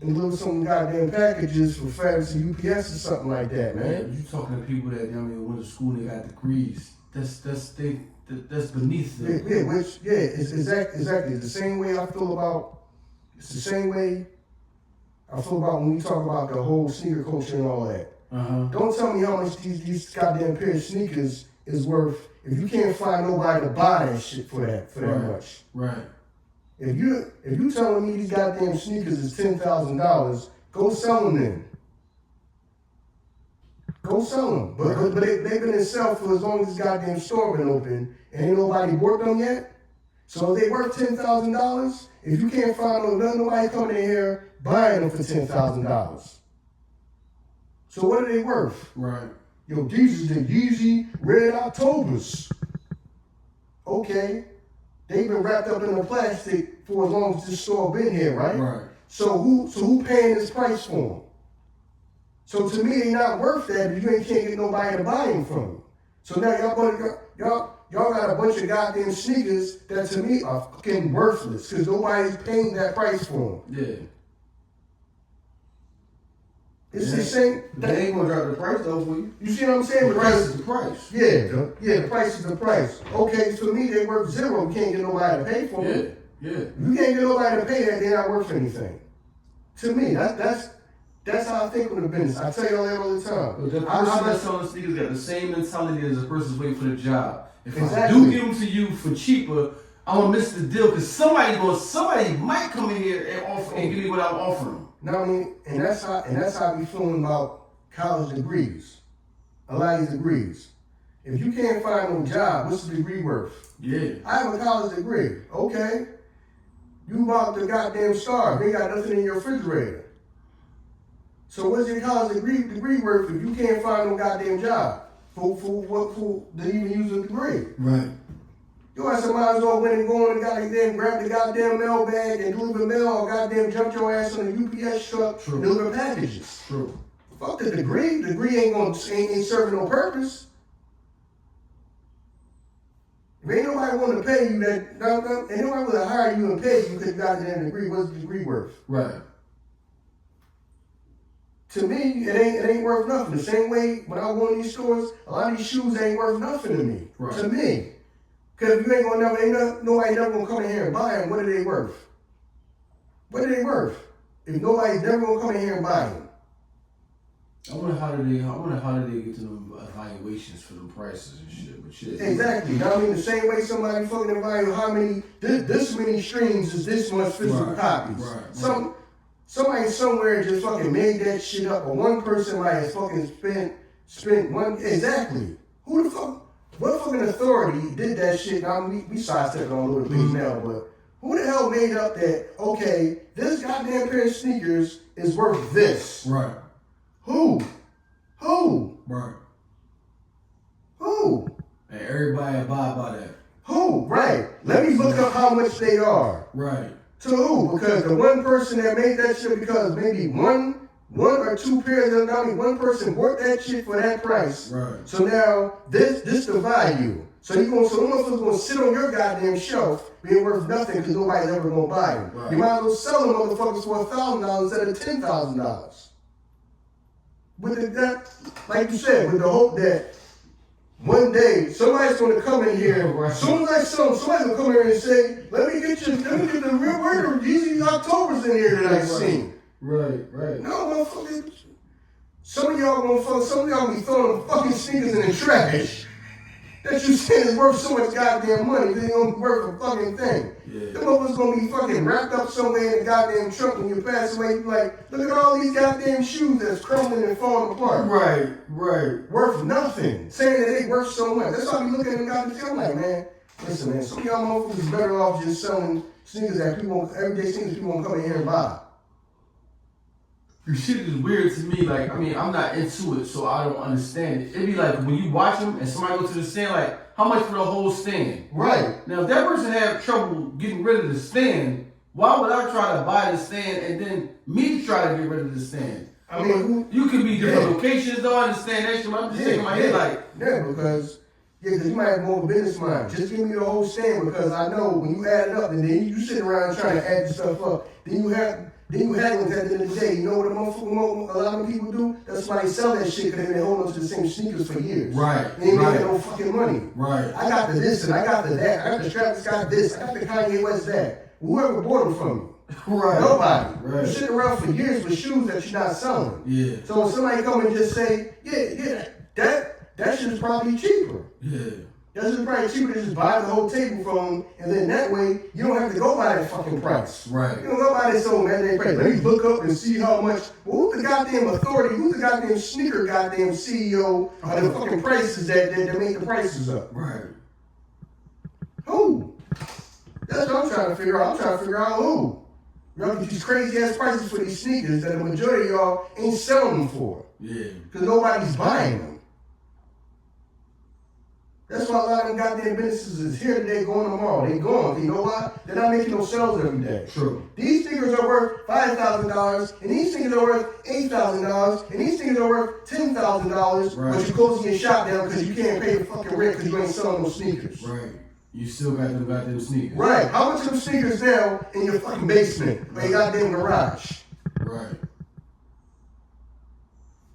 and deliver some goddamn packages for FedEx and UPS or something like that, man. You talking to people that, went to school and they got degrees. That's beneath them. It's exactly. It's the same way I feel about. It's the same way I feel about when we talk about the whole sneaker culture and all that. Don't tell me how much these goddamn pair of sneakers is worth if you can't find nobody to buy that shit for that much. Right. If you telling me these goddamn sneakers is $10,000, go sell them then. Go sell them. But they've been in sale for as long as this goddamn store been open and ain't nobody bought them yet. So if they worth $10,000, if you can't find nobody coming in here buying them for $10,000. So what are they worth? Right. Yo, these is the Yeezy Red Octobers. Okay. They've been wrapped up in the plastic for as long as this store been here, right? Right. So who paying this price for them? So to me, they not worth that if you can't get nobody to buy them from you. So now y'all got a bunch of goddamn sneakers that to me are fucking worthless because nobody's paying that price for them. Yeah. It's the same. They ain't gonna drop the price though for you. You see what I'm saying? The price is the price. Yeah, the price is the price. Okay, to me, they worth zero. You can't get nobody to pay for them. Yeah. If you can't get nobody to pay that, they're not worth anything. To me, that's how I think of the business. I tell y'all that all the time. But the person that's selling sneakers got the same mentality as the person's waiting for the job. If I Exactly. do give them to you for cheaper, I'm gonna miss the deal because somebody might come in here and offer and give me what I'm offering. You know what I mean? And that's how we feeling about college degrees. A lot of these degrees. If you can't find no job, what's the degree worth? Yeah. I have a college degree. Okay. You about to goddamn starve. You ain't got nothing in your refrigerator. So what's your college degree worth if you can't find no goddamn job for to even use a degree? Right. Your ass might as well went and go and goddamn grab the goddamn mail bag and deliver mail or goddamn jump your ass on a UPS truck and deliver packages. True. Fuck the degree. The degree ain't serving no purpose. If ain't nobody want to pay you that, ain't nobody want to hire you and pay you because you got a damn degree. What's the degree worth? Right. To me, it ain't worth nothing. The same way when I go in these stores, a lot of these shoes ain't worth nothing to me. Right. To me. Because if you ain't gonna nobody never gonna come in here and buy them, what are they worth? What are they worth? If nobody's never gonna come in here and buy them. I wonder how do they get to them evaluations for them prices and shit. But shit. Exactly. You know what I mean? The same way somebody fucking evaluate how many this many streams is this much physical copies. Right. Somebody somewhere just fucking made that shit up, or one person might have fucking spent one exactly. Who the fuck? What fucking authority did that shit? Now we sidestepping on a little bit now, but who the hell made up that? Okay, this goddamn pair of sneakers is worth this. Right. Who? Right. Who? And everybody abide by that. Who? Right. Let me look up how much they are. Right. To who? Because the one person that made that shit, because maybe one or two pairs of one person bought that shit for that price. Right. So now this the value. So them motherfuckers gonna sit on your goddamn shelf being worth nothing because nobody's ever gonna buy them. Right. You might as well sell them motherfuckers for $1,000 instead of $10,000. With that, like you said, with the hope that one day somebody's gonna come in here. Right. As soon as I sell them, somebody's gonna come here and say, let me get the real word of these Octobers in here that I've seen. Right. No, motherfuckers. Some of y'all be throwing fucking sneakers in the trash. that you saying is worth so much goddamn money, they don't worth a fucking thing. Yeah. The motherfuckers gonna be fucking wrapped up somewhere in the goddamn trunk when you pass away. You like, look at all these goddamn shoes that's crumbling and falling apart. Right. Worth nothing. Saying that they worth so much. That's why we look at them goddamn shit. I'm like, man, listen, man, some of y'all motherfuckers is better off just selling sneakers that people, everyday sneakers people won't come in here and buy. The shit is weird to me. Like, I mean, I'm not into it, so I don't understand it. It'd be like when you watch them and somebody go to the stand, like, how much for the whole stand? Right. Now, if that person had trouble getting rid of the stand, why would I try to buy the stand and then me try to get rid of the stand? I mean, you could be different locations, though. I understand that shit. But I'm just shaking my head like, because you might have more of a business mind. Just give me the whole stand because I know when you add it up and then you sit around trying to add the stuff up, then you have hagglings at the end of the day. You know what a lot of people do? That's why they sell that shit because they've been holding on to the same sneakers for years. Right. They ain't making no fucking money. Right. I got the this and I got the that. I got the Travis Scott this. I got the Kanye West that. Whoever bought them from you? Right. Nobody. Right. You're sitting around for years with shoes that you're not selling. Yeah. So when somebody come and just say, that shit is probably cheaper. Yeah. That shit is probably cheaper to just buy the whole table from them, and then that way you don't have to go by that fucking price. Right. You don't go by that so man price. Let me look up and see how much. Well, who's the goddamn authority? Who's the goddamn sneaker goddamn CEO of the fucking prices that make the prices up? Right. Who? That's what I'm trying to figure out. I'm trying to figure out who. Y'all get these crazy ass prices for these sneakers that the majority of y'all ain't selling them for. Yeah. Because nobody's buying them. That's why a lot of them goddamn businesses is here today, going tomorrow. They gone. You know why? They're not making no sales every day. True. These sneakers are worth $5,000, and these sneakers are worth $8,000, and these sneakers are worth $10,000. Right. But you're closing your shop down because you can't pay the fucking rent because you ain't selling no sneakers. Right. You still got them goddamn sneakers. Right. How much of them sneakers now in your fucking basement or your goddamn garage? Right.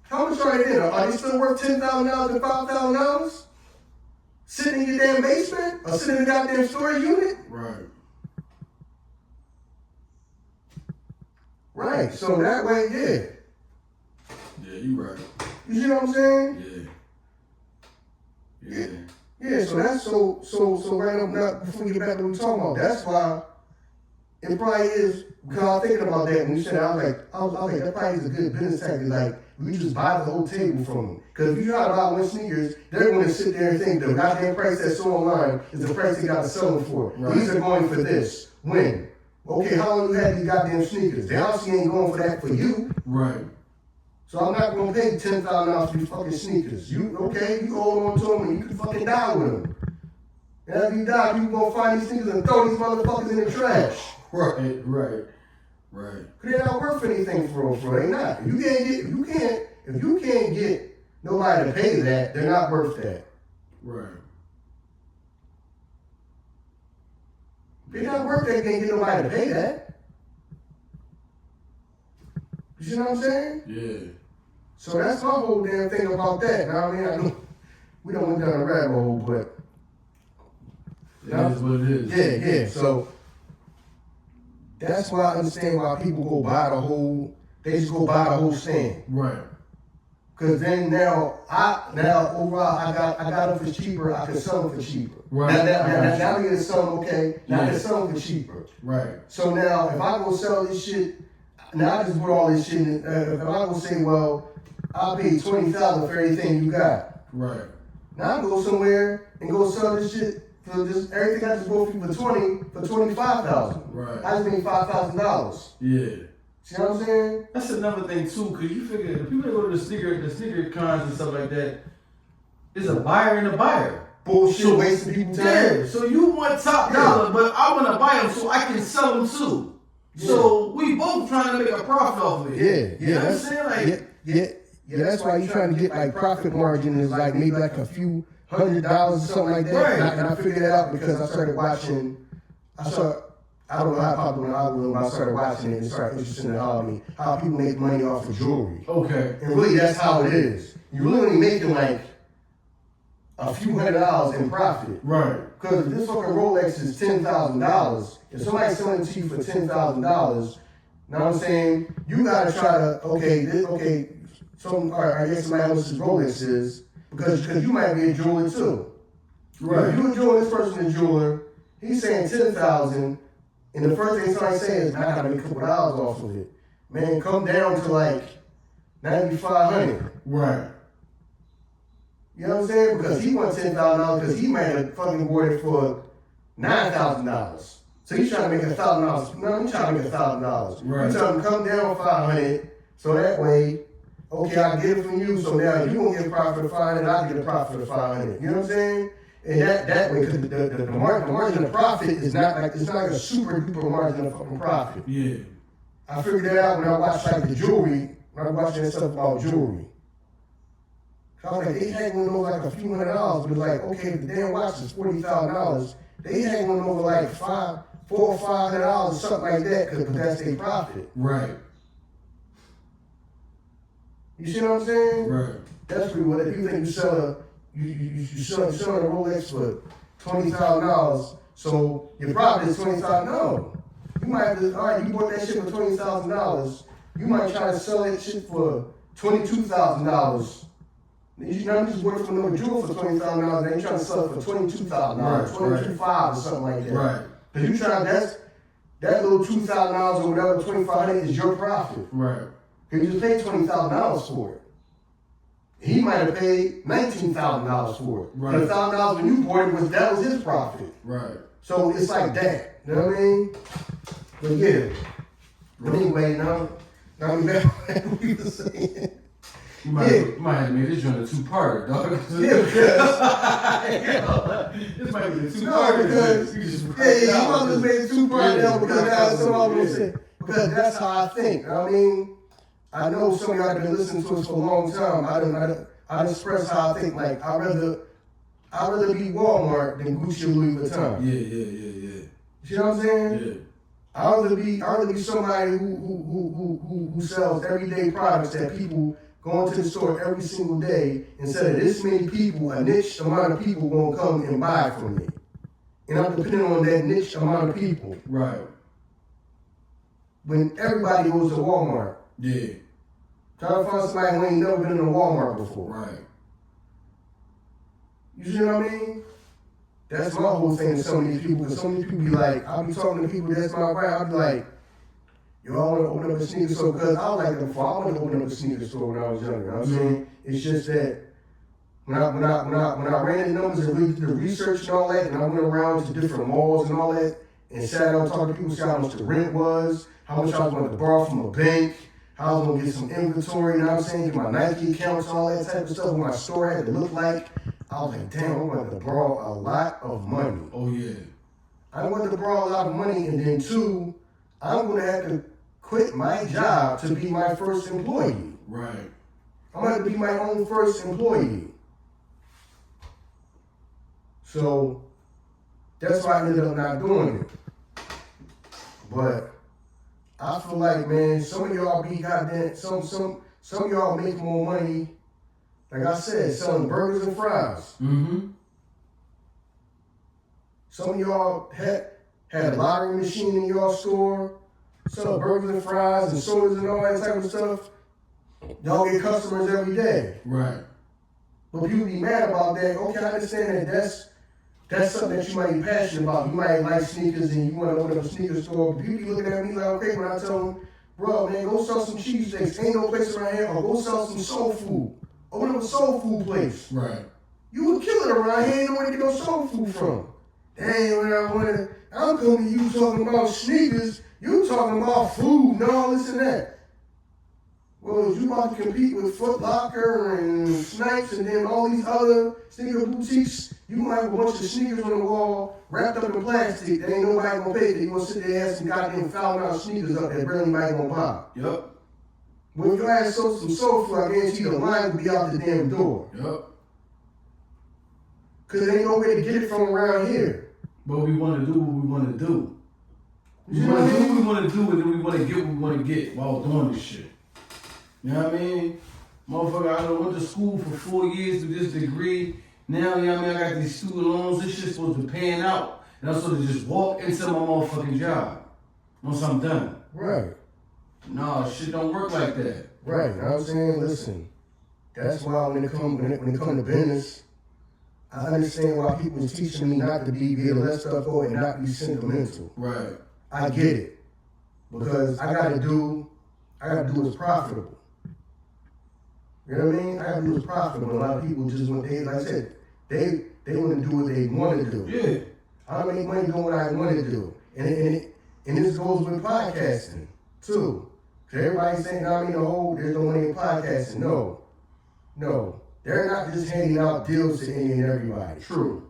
How much are they there? Are they still worth $10,000 and $5,000? Sitting in your damn basement or sitting in a goddamn storage unit? Right. Right. So that way, Yeah, you right. You see what I'm saying? Yeah. Yeah, so that's so right up now, before we get back to what we're talking about, that's why it probably is, because I was thinking about that when you said it, I was like, that probably is a good business tactic. Like, we just buy the whole table from them. Because if you try to buy one sneakers, they're going to sit there and think the goddamn price that's sold online is the price they got to sell them for. Right. These are going for this. When? Okay, how long you had these goddamn sneakers? They obviously ain't going for that for you. Right. So I'm not gonna pay $10,000 for these fucking sneakers. You hold on to them and you can fucking die with them. And after you die, people gonna find these sneakers and throw these motherfuckers in the trash. Right. Cause they're not worth anything for real. They not. If you can't get nobody to pay that, they're not worth that. Right. They're not worth that. You can't get nobody to pay that. You see what I'm saying? Yeah. So that's my whole damn thing about that. Now, I mean, we don't went down a rabbit hole, but It is what it is. yeah. So that's why I understand why people go buy the whole. They just go buy the whole stand. Right. Cause then now overall I got them for cheaper. I can sell them for cheaper. Right. Now they can sell them okay. Now I can sell them for cheaper. Right. So now if I go sell this shit, now I just put all this shit in. If I go say, well, I'll pay $20,000 for everything you got. Right. Now I go somewhere and go sell this shit for this everything I just bought for $25,000. Right. I just made $5,000. Yeah. See what I'm saying? That's another thing too, cause you figure the people that go to the sneaker cons and stuff like that, is a buyer and a buyer. Bullshit, wasting people's time. Yeah. So you want top dollar, but I want to buy them so I can sell them too. Yeah. So we both trying to make a profit off of it. Yeah. You know what I'm saying? Like, yeah. That's why you're trying to get like profit margin is like maybe like a few $100 or something like that. Right. And I figured that out because I started watching. I don't know how popular the algorithm, but I started watching it and started interested in how people make money off of jewelry. Okay. And really, that's how it is. You're literally making like a few $100 in profit. Right. Because this fucking Rolex is $10,000. If somebody's selling it to you for $10,000, you know what I'm saying? You gotta try to I guess somebody else's Rolex is because you might be a jeweler too. Right. You enjoy this person a jeweler. He's saying 10,000, and the first thing somebody says, "Man, I gotta make a couple dollars off of it." Man, come down to like 9,500. Right. You know what I'm saying? Because he wants $10,000 because he might have fucking bought it for $9,000. So he's trying to make $1,000. No, he's trying to make $1,000. Right. You tell him come down 500, so that way, okay, I get it from you. So now you gonna get a profit of 500, I get a profit of 500. You know what I'm saying? And that way, because the margin of profit is not like it's not like a super duper margin of fucking profit. Yeah. I figured that out when I watched like the jewelry. When I was watching that stuff about jewelry. I was like, they had one of those like a few $100s, but it's like, okay, if the damn watch is $40,000, they had one of those like $400 or $500 or something like that, because that's their profit. Right. You see what I'm saying? Right. That's pretty what if you think you sell you selling a Rolex for $20,000, so your profit is $20,000. No. You might have to, all right, you bought that shit for $20,000. You might try to sell that shit for $22,000. You know, you just work for no jewel for $20,000, and you trying to sell it for $22,000, right, $22,500 or something like that. Right. Because you trying that little $2,000 or whatever, $2,500 is your profit. Right. Because you just paid $20,000 for it. He might have paid $19,000 for it. Right. And $1,000 when you bought it that was his profit. Right. So it's like that. You know what I mean? But yeah. But anyway, now I'm back what we were saying. You might have made this joint a two-parter, dog. Yeah, because this might be a two-parter. no, because you might have made it two-parter now because that's what I was saying. Because that's how I think. I mean, I know some of y'all have been listening to us for a long time. I express how I think. Like I'd rather be Walmart than Gucci or Louis Vuitton. Yeah. You know what I'm saying? Yeah. I'd rather be somebody who sells everyday products that people go into the store every single day, instead of this many people, a niche amount of people gonna come and buy from me. And I'm depending on that niche amount of people. Right. When everybody goes to Walmart. Yeah. Try to find somebody who ain't never been in a Walmart before. Right. You see what I mean? That's my whole thing to so many people, because so many people be like, I'll be talking to people that's my friend, I'll be like, yo, I want to open up a sneaker store, because I was like that before. I wanted to open up a sneaker store when I was younger. You know what I'm saying? It's just that when I ran the numbers and did the research and all that, and I went around to different malls and all that, and sat down and talked to people, see how much the rent was, how much I was going to borrow from a bank, how I was going to get some inventory, you know what I'm saying, get my Nike accounts and all that type of stuff, what my store had to look like. I was like, damn, I'm going to borrow a lot of money. Oh, yeah. I wanted to borrow a lot of money, and then two, I'm going to have to quit my job to be my first employee. Right. I'm going to have to be my own first employee. So that's why I ended up not doing it. But I feel like, man, some of y'all be goddamn, some of y'all make more money, like I said, selling burgers and fries. Mm-hmm. Some of y'all had a lottery machine in your store, sell burgers and fries and sodas and all that type of stuff. Y'all get customers every day. Right. But people be mad about that. Okay, I understand that that's something that you might be passionate about. You might like sneakers and you want to open up a sneaker store. But people be looking at me like, okay, when I tell them, bro, man, go sell some cheesesteaks. Ain't no place around here. Or go sell some soul food. Open up a soul food place. Right. You would kill it around here. Ain't nowhere to get no soul food from. Dang, I'm coming to you talking about sneakers. You talking about food and all this and that. Well, if you about to compete with Foot Locker and Snipes and then all these other sneaker boutiques, you might have a bunch of sneakers on the wall wrapped up in plastic that ain't nobody gonna pay. You gonna sit there and have some goddamn foul out sneakers up that barely nobody gonna buy. Yep. When you ask some soul food, I guarantee the line will be out the damn door. Yep. Cause there ain't no way to get it from around here. But we want to do what we want to do. We You know want what to I do mean? what we want to do, and then we want to get what we want to get while doing this shit. You know what I mean? Motherfucker, I done went to school for 4 years to this degree. Now, you know what I mean? I got these student loans. This shit's supposed to be paying out. And I'm supposed to just walk into my motherfucking job once I'm done. Right. No, shit don't work like that. Right. You know what I'm saying? Listen, that's why when it come to business, I understand why people is teaching me not to be let stuff go and not be sentimental. Right. I get it. Because I gotta do what's profitable. You know what I mean? I gotta do what's profitable. A lot of people just want like I said, they want to do what they want to do. Yeah. I make money doing what I want to do. And this goes with podcasting too. Cause everybody's saying, there's no money in podcasting. No. They're not just handing out deals to any and everybody. True.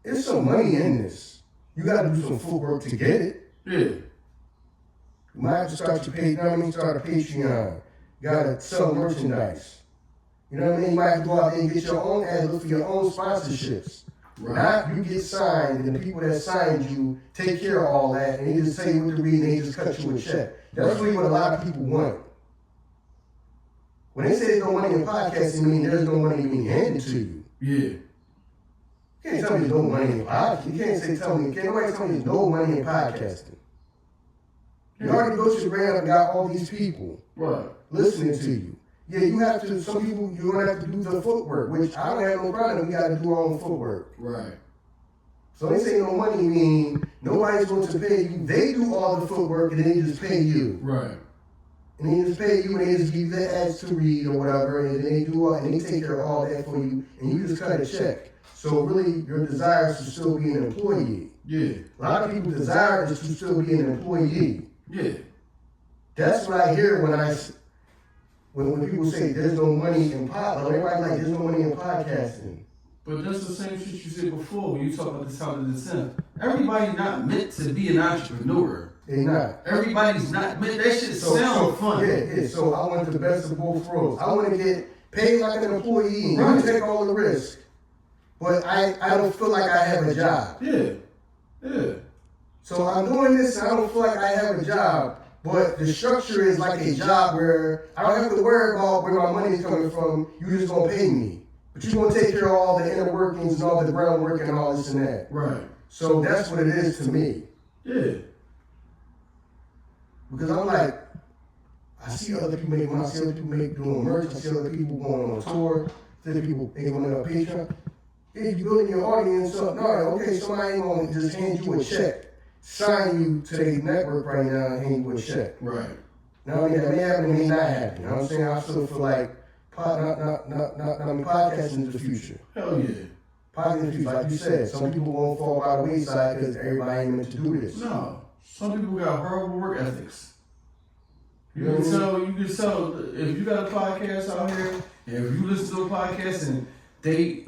There's some money in this. You gotta do some footwork to get it. Yeah. You might have to start your page, start a Patreon. You gotta sell merchandise. You know what I mean? You might have to go out there and get your own ad, look for your own sponsorships. Right. Not you get signed and the people that signed you take care of all that and they just tell you what to read and they just cut you a check. That's really what a lot of people want. When they say there's no money in podcasting, I mean there's no money being handed to you. Yeah. You can't tell me there's no money in podcasting. You can't tell me there's no money in podcasting. You already go to the brand and got all these people listening to you. Yeah, you have to, some people, you're going to have to do the footwork, which I don't have no problem. We got to do our own footwork. Right. So they say no money, mean nobody's going to pay you. They do all the footwork and they just pay you. Right. And they just pay you and they just give you the ads to read or whatever, and they do all, and they take care of all that for you, and you just cut a check. So really, your desire is to still be an employee. Yeah. A lot of people's desire is to still be an employee. Yeah. That's what I hear when people say there's no money in podcasting. Everybody like there's no money in podcasting. But that's the same shit you said before when you talk about the sound of descent. Everybody's not meant to be an entrepreneur. They not. Everybody's not meant. That shit sounds fun. Yeah. So I want the best of both worlds. I want to get paid like an employee and you take all the risk. But I don't feel like I have a job. Yeah. So I'm doing this and I don't feel like I have a job. But the structure is like a job where I don't have to worry about where my money is coming from. You just gonna pay me. But you're gonna take care of all the inner workings and all the groundwork and all this and that. Right. So that's what it is to me. Yeah. Because I'm like, I see other people making money, I see other people doing merch, I see other people going on tour, I see other people making money on Patreon. Yeah, you building your audience up. No, okay, somebody ain't gonna just hand you a check. Sign you to their network right now and hand you a check. Right. Now, that may happen, it may not happen. You know what I'm saying? I still feel like podcasting is the future. Hell yeah. Podcasting is the future. Like you said, some people won't fall by the wayside because everybody ain't meant to do this. No. Some people got horrible work ethics. You Mm-hmm. can tell if you got a podcast out here, and if you listen to a podcast and they,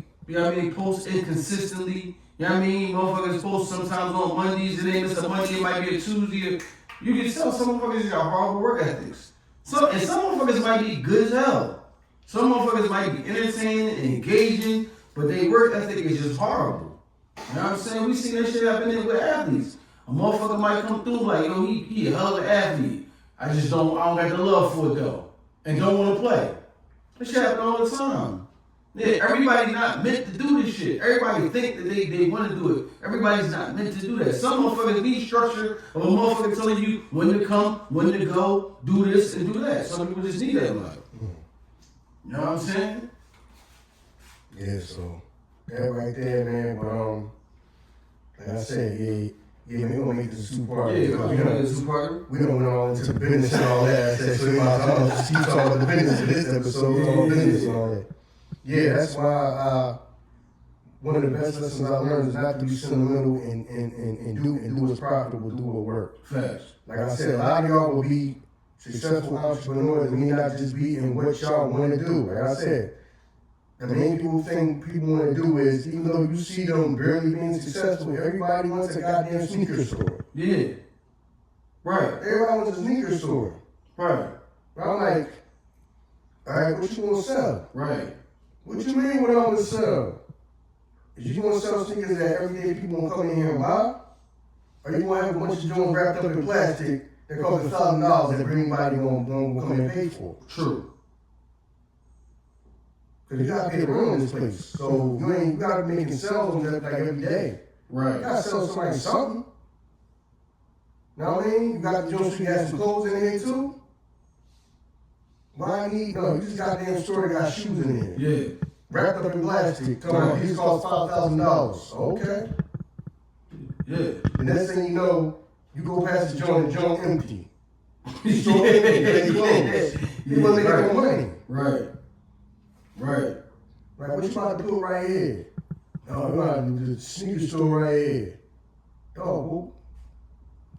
post inconsistently. You know what I mean? Motherfuckers post sometimes on Mondays, and they miss a Monday, it might be a Tuesday. You can tell some motherfuckers got horrible work ethics. Some motherfuckers might be good as hell. Some motherfuckers might be entertaining and engaging, but their work ethic is just horrible. You know what I'm saying? We seen that shit happening with athletes. A motherfucker might come through like, he a hell of an athlete. I don't got the love for it though. And don't want to play. That shit happen all the time. Yeah, everybody's not meant to do this shit. Everybody think that they want to do it. Everybody's not meant to do that. Some motherfuckers need structure of a motherfucker telling you when to come, when to go, do this and do that. Some people just need that in life. You know what I'm saying? Yeah, so that right there, man. But like I said, yeah, man, we're gonna make this a two-part. We don't went all into the business and all that. So we might just keep talking about the business in this episode, talking about business and all that. Yeah, that's why one of the best lessons I learned is not to be sentimental and do what's profitable, do what works. Facts. Like I said, a lot of y'all will be successful entrepreneurs and may not just be in what y'all want to do. Like I said, the main thing people want to do is, even though you see them barely being successful, everybody wants a goddamn sneaker store. Yeah. Right. Everybody wants a sneaker store. Right. But I'm like, all right, what you want to sell? Right. What you mean what I want to sell? Is you want to sell sneakers that everyday people want to come in here and buy? Or you want to have a bunch of joints wrapped up in plastic that cost $1,000 that everybody won't come in and pay for? True. Because you got to pay the rent in this place. So you got to be making sales on that like every day. Right. You got to sell somebody something. You know what I mean? You got the joints, you got some clothes in there too. Why I need, no, you just got a damn store that got shoes in there. Yeah. wrapped up in plastic. Talking about these cost $5,000. Okay. Yeah. The next thing you know, you go past the joint empty. So empty, closed. You want to make no money. Right. Right. Like, what you about to put right here? No, you got to do the sneaker store right here. Yo,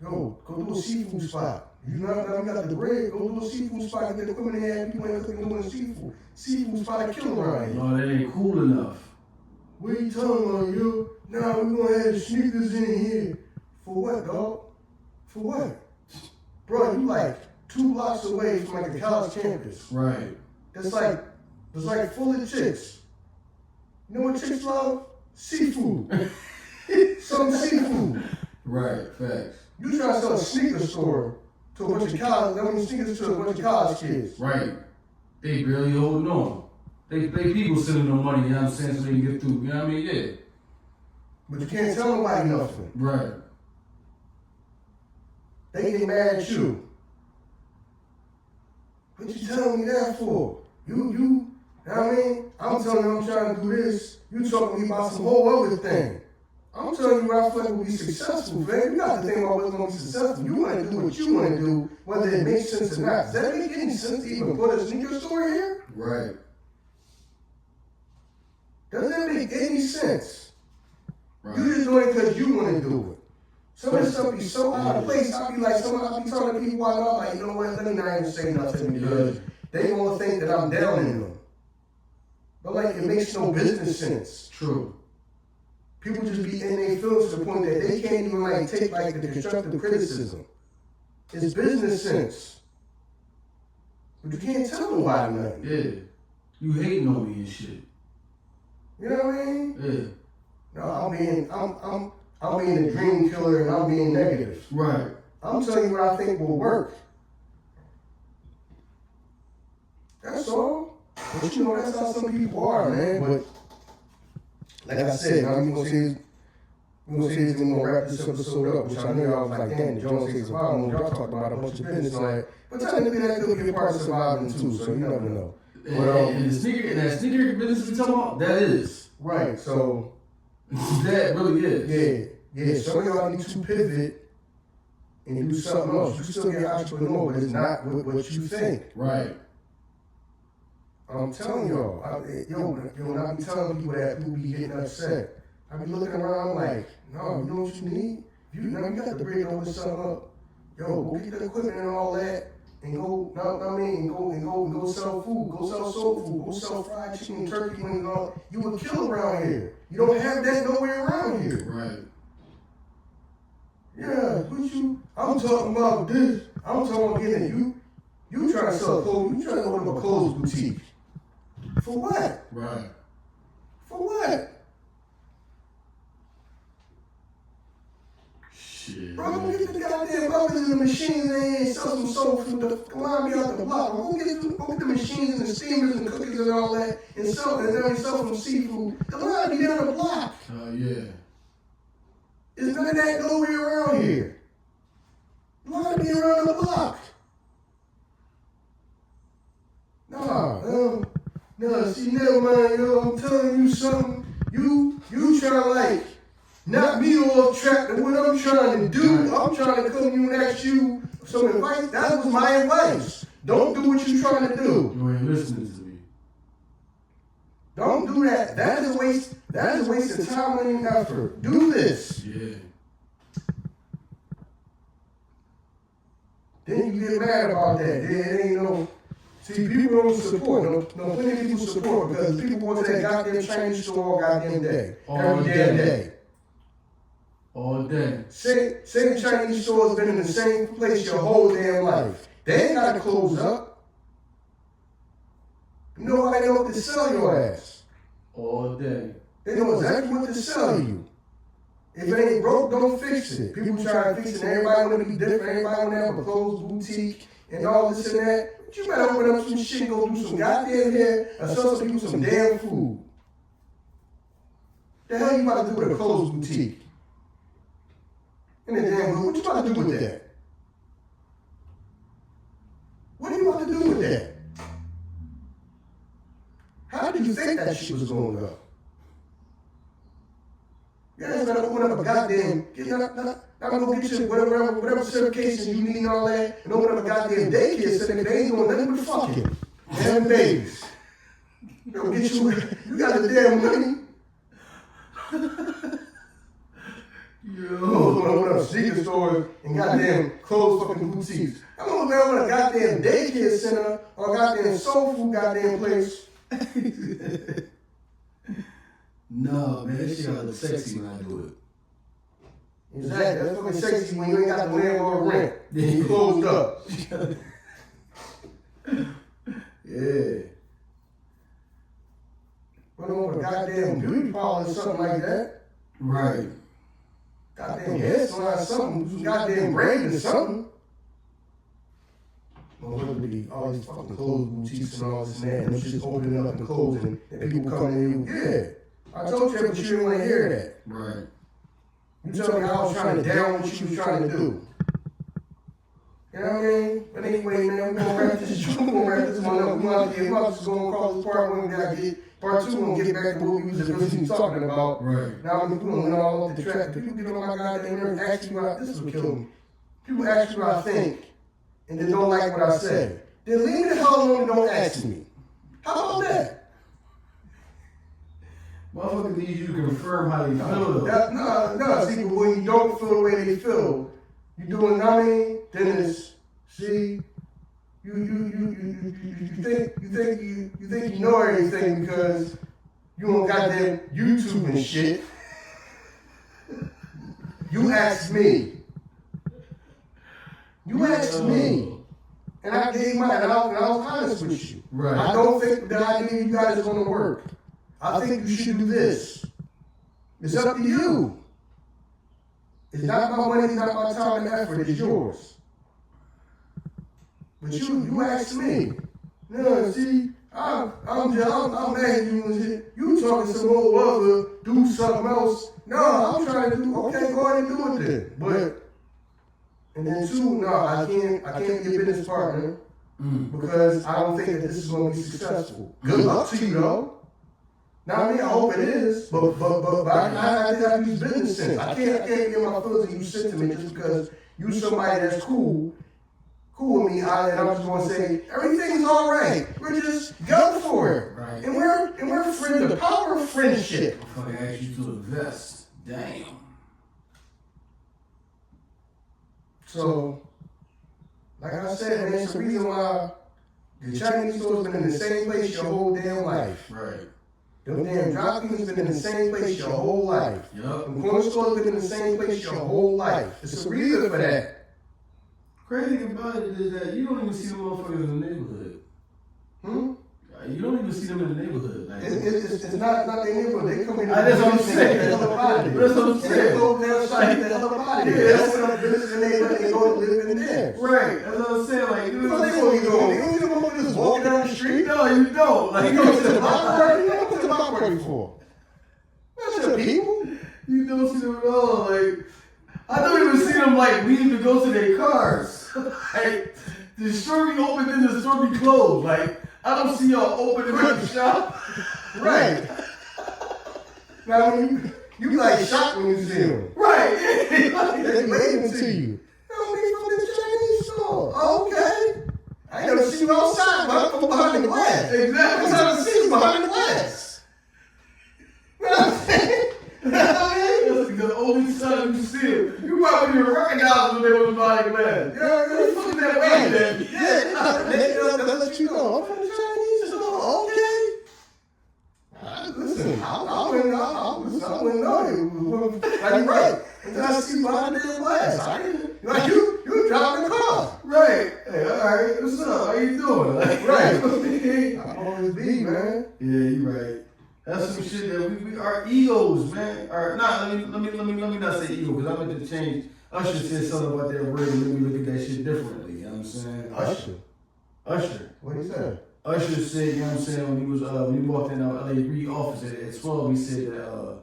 go to a seafood spot. You got the bread, go to a seafood spot, get the equipment in hand, people ain't cooking doing seafood. Seafood spot killing right here. No, that ain't cool enough. What are you talking about, yo? Nah, we gonna have the sneakers in here. For what, dog? For what? Bro, you like 2 blocks away from like the college campus. Right. That's like full of chicks. You know what chicks love? Seafood. Some seafood. Right, facts. You try to sell a sneaker store to a bunch of college, sneakers to a bunch of college kids. Right. They barely holding on. They people sending them money, you know what I'm saying, so they can get through. You know what I mean? Yeah. But you can't tell nobody nothing. Right. They get mad at you. What you telling me that for? You know what I mean? I'm telling you I'm trying to do this. You talking to me about some whole other thing. I'm telling you what I feel like will be successful, man. You got to think about what's going to be successful. You want to do what you want to do, whether it makes sense or not. Does that make any sense to even put a sneaker store here? Right. Does that make any sense? Right. You just doing it because you want to do it. Some of this stuff be so out of place. I be telling the people why not, like, you know what, let me not even say nothing because they gonna think that I'm down in them. But like, it makes no business sense. True. People just be in their feelings to the point that they can't even like take like the constructive criticism. It's business sense. But you can't tell nobody nothing. Yeah. You hating on me and shit. You know what I mean? Yeah. No, I'm being a dream killer and I'm being negative. Right. I'm telling you what I think will work. That's all. But you know, that's how some people are, man. But like I said, I'm gonna say this and gonna wrap this episode up, which I know y'all was like, damn, the Jones says survival. Y'all talked about a bunch of business, like, but technically that could be a part of surviving too, so you never know. And the sneaker business we talking about, that is. Right, so that really is. Yeah. Some of y'all need to pivot and do something else. You can still be an entrepreneur, but it's not what you think. Right. I'm telling y'all, I be telling people that people be getting upset. I be looking around like, no, you know what you need? You got the bread to open something up. Yo, go get the equipment and all that, and go, go sell food, go sell soul food, go sell fried chicken and turkey wings and all. You would kill around here. You don't have that nowhere around here. Right. Yeah, I'm talking about this. I'm talking about getting you trying to sell clothes, you trying to open up a clothes boutique. For what? Right. For what? Shit. Bro, go get the goddamn bumpers and the machines and sell some soul food. The line be out the block. Go get the machines and the steamers and cookies and all that and sell some seafood. The line be down the block. Yeah. There's none of that nowhere around here. The line be around the block. No, see, never mind, yo. I'm telling you something. You try to like knock me off track to what I'm trying to do. I'm trying to come to you and ask you some advice. That was my advice. Don't do what you're trying to do. You ain't listening to me. Don't do that. That is a waste of time, money, and effort. Do this. Yeah. Then you get mad about that. It ain't no. See, people don't support. No, plenty of people support because people want that goddamn Chinese store all goddamn day. Every damn day. All day. Say the Chinese store has been in the same place your whole damn life. They ain't got to close up. You know why they know what to sell your ass? All day. They know exactly what to sell you. If it ain't broke, don't fix it. People try to fix it and everybody want to be different. Everybody want to have a closed boutique and all this and that. But you better open up some shit and go do some goddamn hair or sell some people some damn food. The hell you about to do with a closed boutique? And the damn food, what you about to do with that? What are you about to do with that? How did did you think that shit was going to go? You guys gotta open up a goddamn, I'm gonna go get you whatever certification you need and all that, and open up a goddamn daycare center. They ain't doing nothing but fucking. Having babies. Go get you got the damn money. Yo, open up sneaker stores and goddamn clothes fucking boutiques. I'm gonna go open a goddamn daycare center or a goddamn soul food goddamn place. No, man, that shit gotta look sexy when I do it. Exactly, that's fucking sexy when you ain't got the landlord rent. Then you closed up. Yeah. But on a goddamn beauty parlor or something like that. Right. Goddamn hair salon or something. Goddamn braiding or something. All these fucking clothes boutiques and all this and that, and them shit's opening up and closing, and people coming in. Yeah. I told you, but you didn't want to hear that. Right. You told me I was trying to down what you was trying to do. You know what I mean? But anyway, man, we're going to wrap this shit. We're going to wrap this one up. We're going to just go and call this part one. We got to get part two. We're going to get back to what we was originally talking about. Right. Now I'm doing all off the track. People get on my goddamn nerves, ask me what this is what killed me. People ask me what I think, and then don't like what I say. Then leave me the hell alone and don't ask me. How about that? Motherfucker need you to confirm how you feel though. No, see, but when you don't feel the way they feel, you doing nothing, then it's, see, you think you know everything because you don't goddamn YouTube and shit. You asked me. You asked me. And I gave mine, and I was honest with you. Right. I don't think the idea you guys is going to work. I think you should do this. It's up to you. It's not my money, it's not my time and effort, it's yours. But you asked me. No, see, I'm mad at you and shit. You talking some old other, do something else. No, I'm trying to do, okay, go ahead and do it then. But, and then two, no, I can't be a business partner because I don't think that this is going to be successful. Good luck to you, though. Now, I mean, I hope it is, but I have to use business sense. I can't get my feelings and use sentiment just because you somebody that's cool with me, and I'm just going to say, everything's all right. We're just go for it. Right. And we're friends, the power of friendship. Motherfucker asked you to invest. Damn. So, like I said, man, it's the reason why the Chinese store's been in the same place your whole damn life. Right. Them damn dry cleaners been in the same place your whole life. Yup. Them corner stores been in the same place your whole life. It's a reason for that. Crazy thing about it is that you don't even see the motherfuckers in the neighborhood. You don't even see them in the neighborhood. Like, it's not their neighborhood. They come in. That's what I'm saying. That's what I'm saying. They go down side, get the hell up out of here. They open up business in the neighborhood and they go live in there. Right. That's what I'm saying. Like, you know What they gonna be doing? You don't even just walking down the street. No, you don't. Like, You go to the block party. What's the block party for? That's the people. you don't see them at all. Like, I don't even see them like leave to go to their cars. Like, the store be open, then the store be closed. Like, I don't see y'all open and the shop. Right. Now, when you like shocked when you see them. Right. They waving to you. No, they from the Chinese store. Okay. I ain't never seen you outside, but I'm from behind the glass. Exactly. I'm trying to see you behind the glass. You know what I'm saying? You know what I mean? That's the only time you see them. You probably didn't recognize when they were behind glass. Yeah, Look at that way, then. they'll let you know. I'm from the Chinese store. Okay. Listen, I wouldn't know you. Like, you're right. And then I see you behind the glass. Like, you driving the car. Right. Hey, all right. What's up? How you doing? Like, Right. I always be, man. Yeah, you right. That's some shit that we our egos, man. Let me not say ego because I meant to change. Usher said something about that word and let me look at that shit differently. You know what I'm saying? Usher. What he said? Usher said, you know what I'm saying, when he walked in our LA Reid office at 12, he said that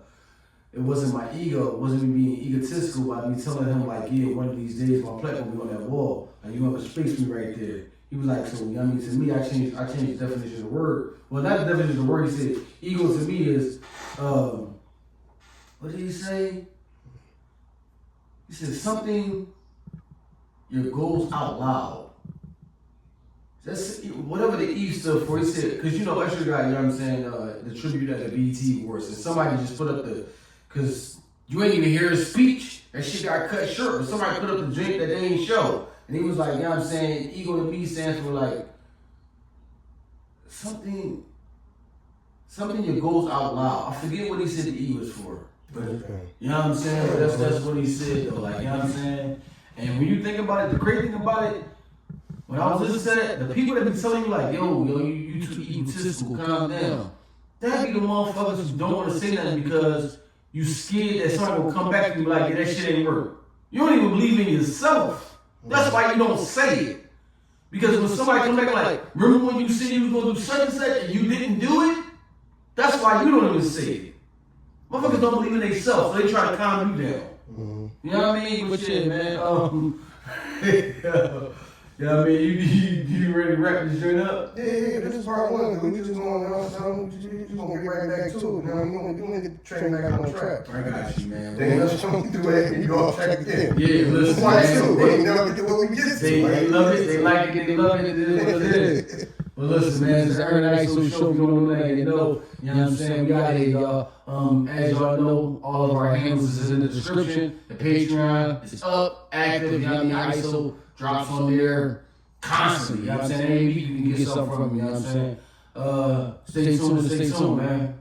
it wasn't my ego, it wasn't me being egotistical by me telling him like, yeah, one of these days my plaque will be on that wall. Like, you know, misplaced me right there. He was like, so, you know what I mean? To me, I changed the definition of the word. Well, not the definition of the word. He said, ego to me is, what did he say? He said, something your goals out loud. That's whatever the E stood for. He said, because you know, Usher got, you know what I'm saying, the tribute at the BET Awards, and somebody just put up because you ain't even hear his speech. That shit got cut short, but somebody put up the drink that they ain't show. And he was like, you know what I'm saying, ego to me stands for like, something your goals out loud. I forget what he said the E was for. But, you know what I'm saying? That's what he said, though. Like, you know what I'm saying? And when you think about it, the crazy thing about it, when I was listening to that, the people that be telling you like, yo, you too egotistical, calm down. That be the motherfuckers who don't want to say nothing because you scared that somebody will come back and be like, yeah, that shit ain't work. You don't even believe in yourself. That's why you don't say it. Because when somebody come back like, remember when you said you was going to do such and such and you didn't do it? That's why you don't even say it. Motherfuckers don't believe in themselves, so they try to calm you down. Mm-hmm. You know what I mean? But yeah, man. You know what I mean? You ready to wrap this joint up? Yeah, this is part one. We just going to get right back to it. You know what I mean? We're going to get the train back on track. I got you, man. They ain't showing you through that and you go off track again. Yeah, listen, man. They never get what we get to. They love it. They like it. They love it. It is what it is. But listen, man, it's the Ern and Iso show. If you don't know that, you know what I'm saying? We out here, y'all. As y'all know, all of our handles is in the description. The Patreon is up, active. You know what I mean? Iso drops on there constantly. You know what I'm saying? Every week you can get something from me. You know what I'm saying? Stay tuned, man.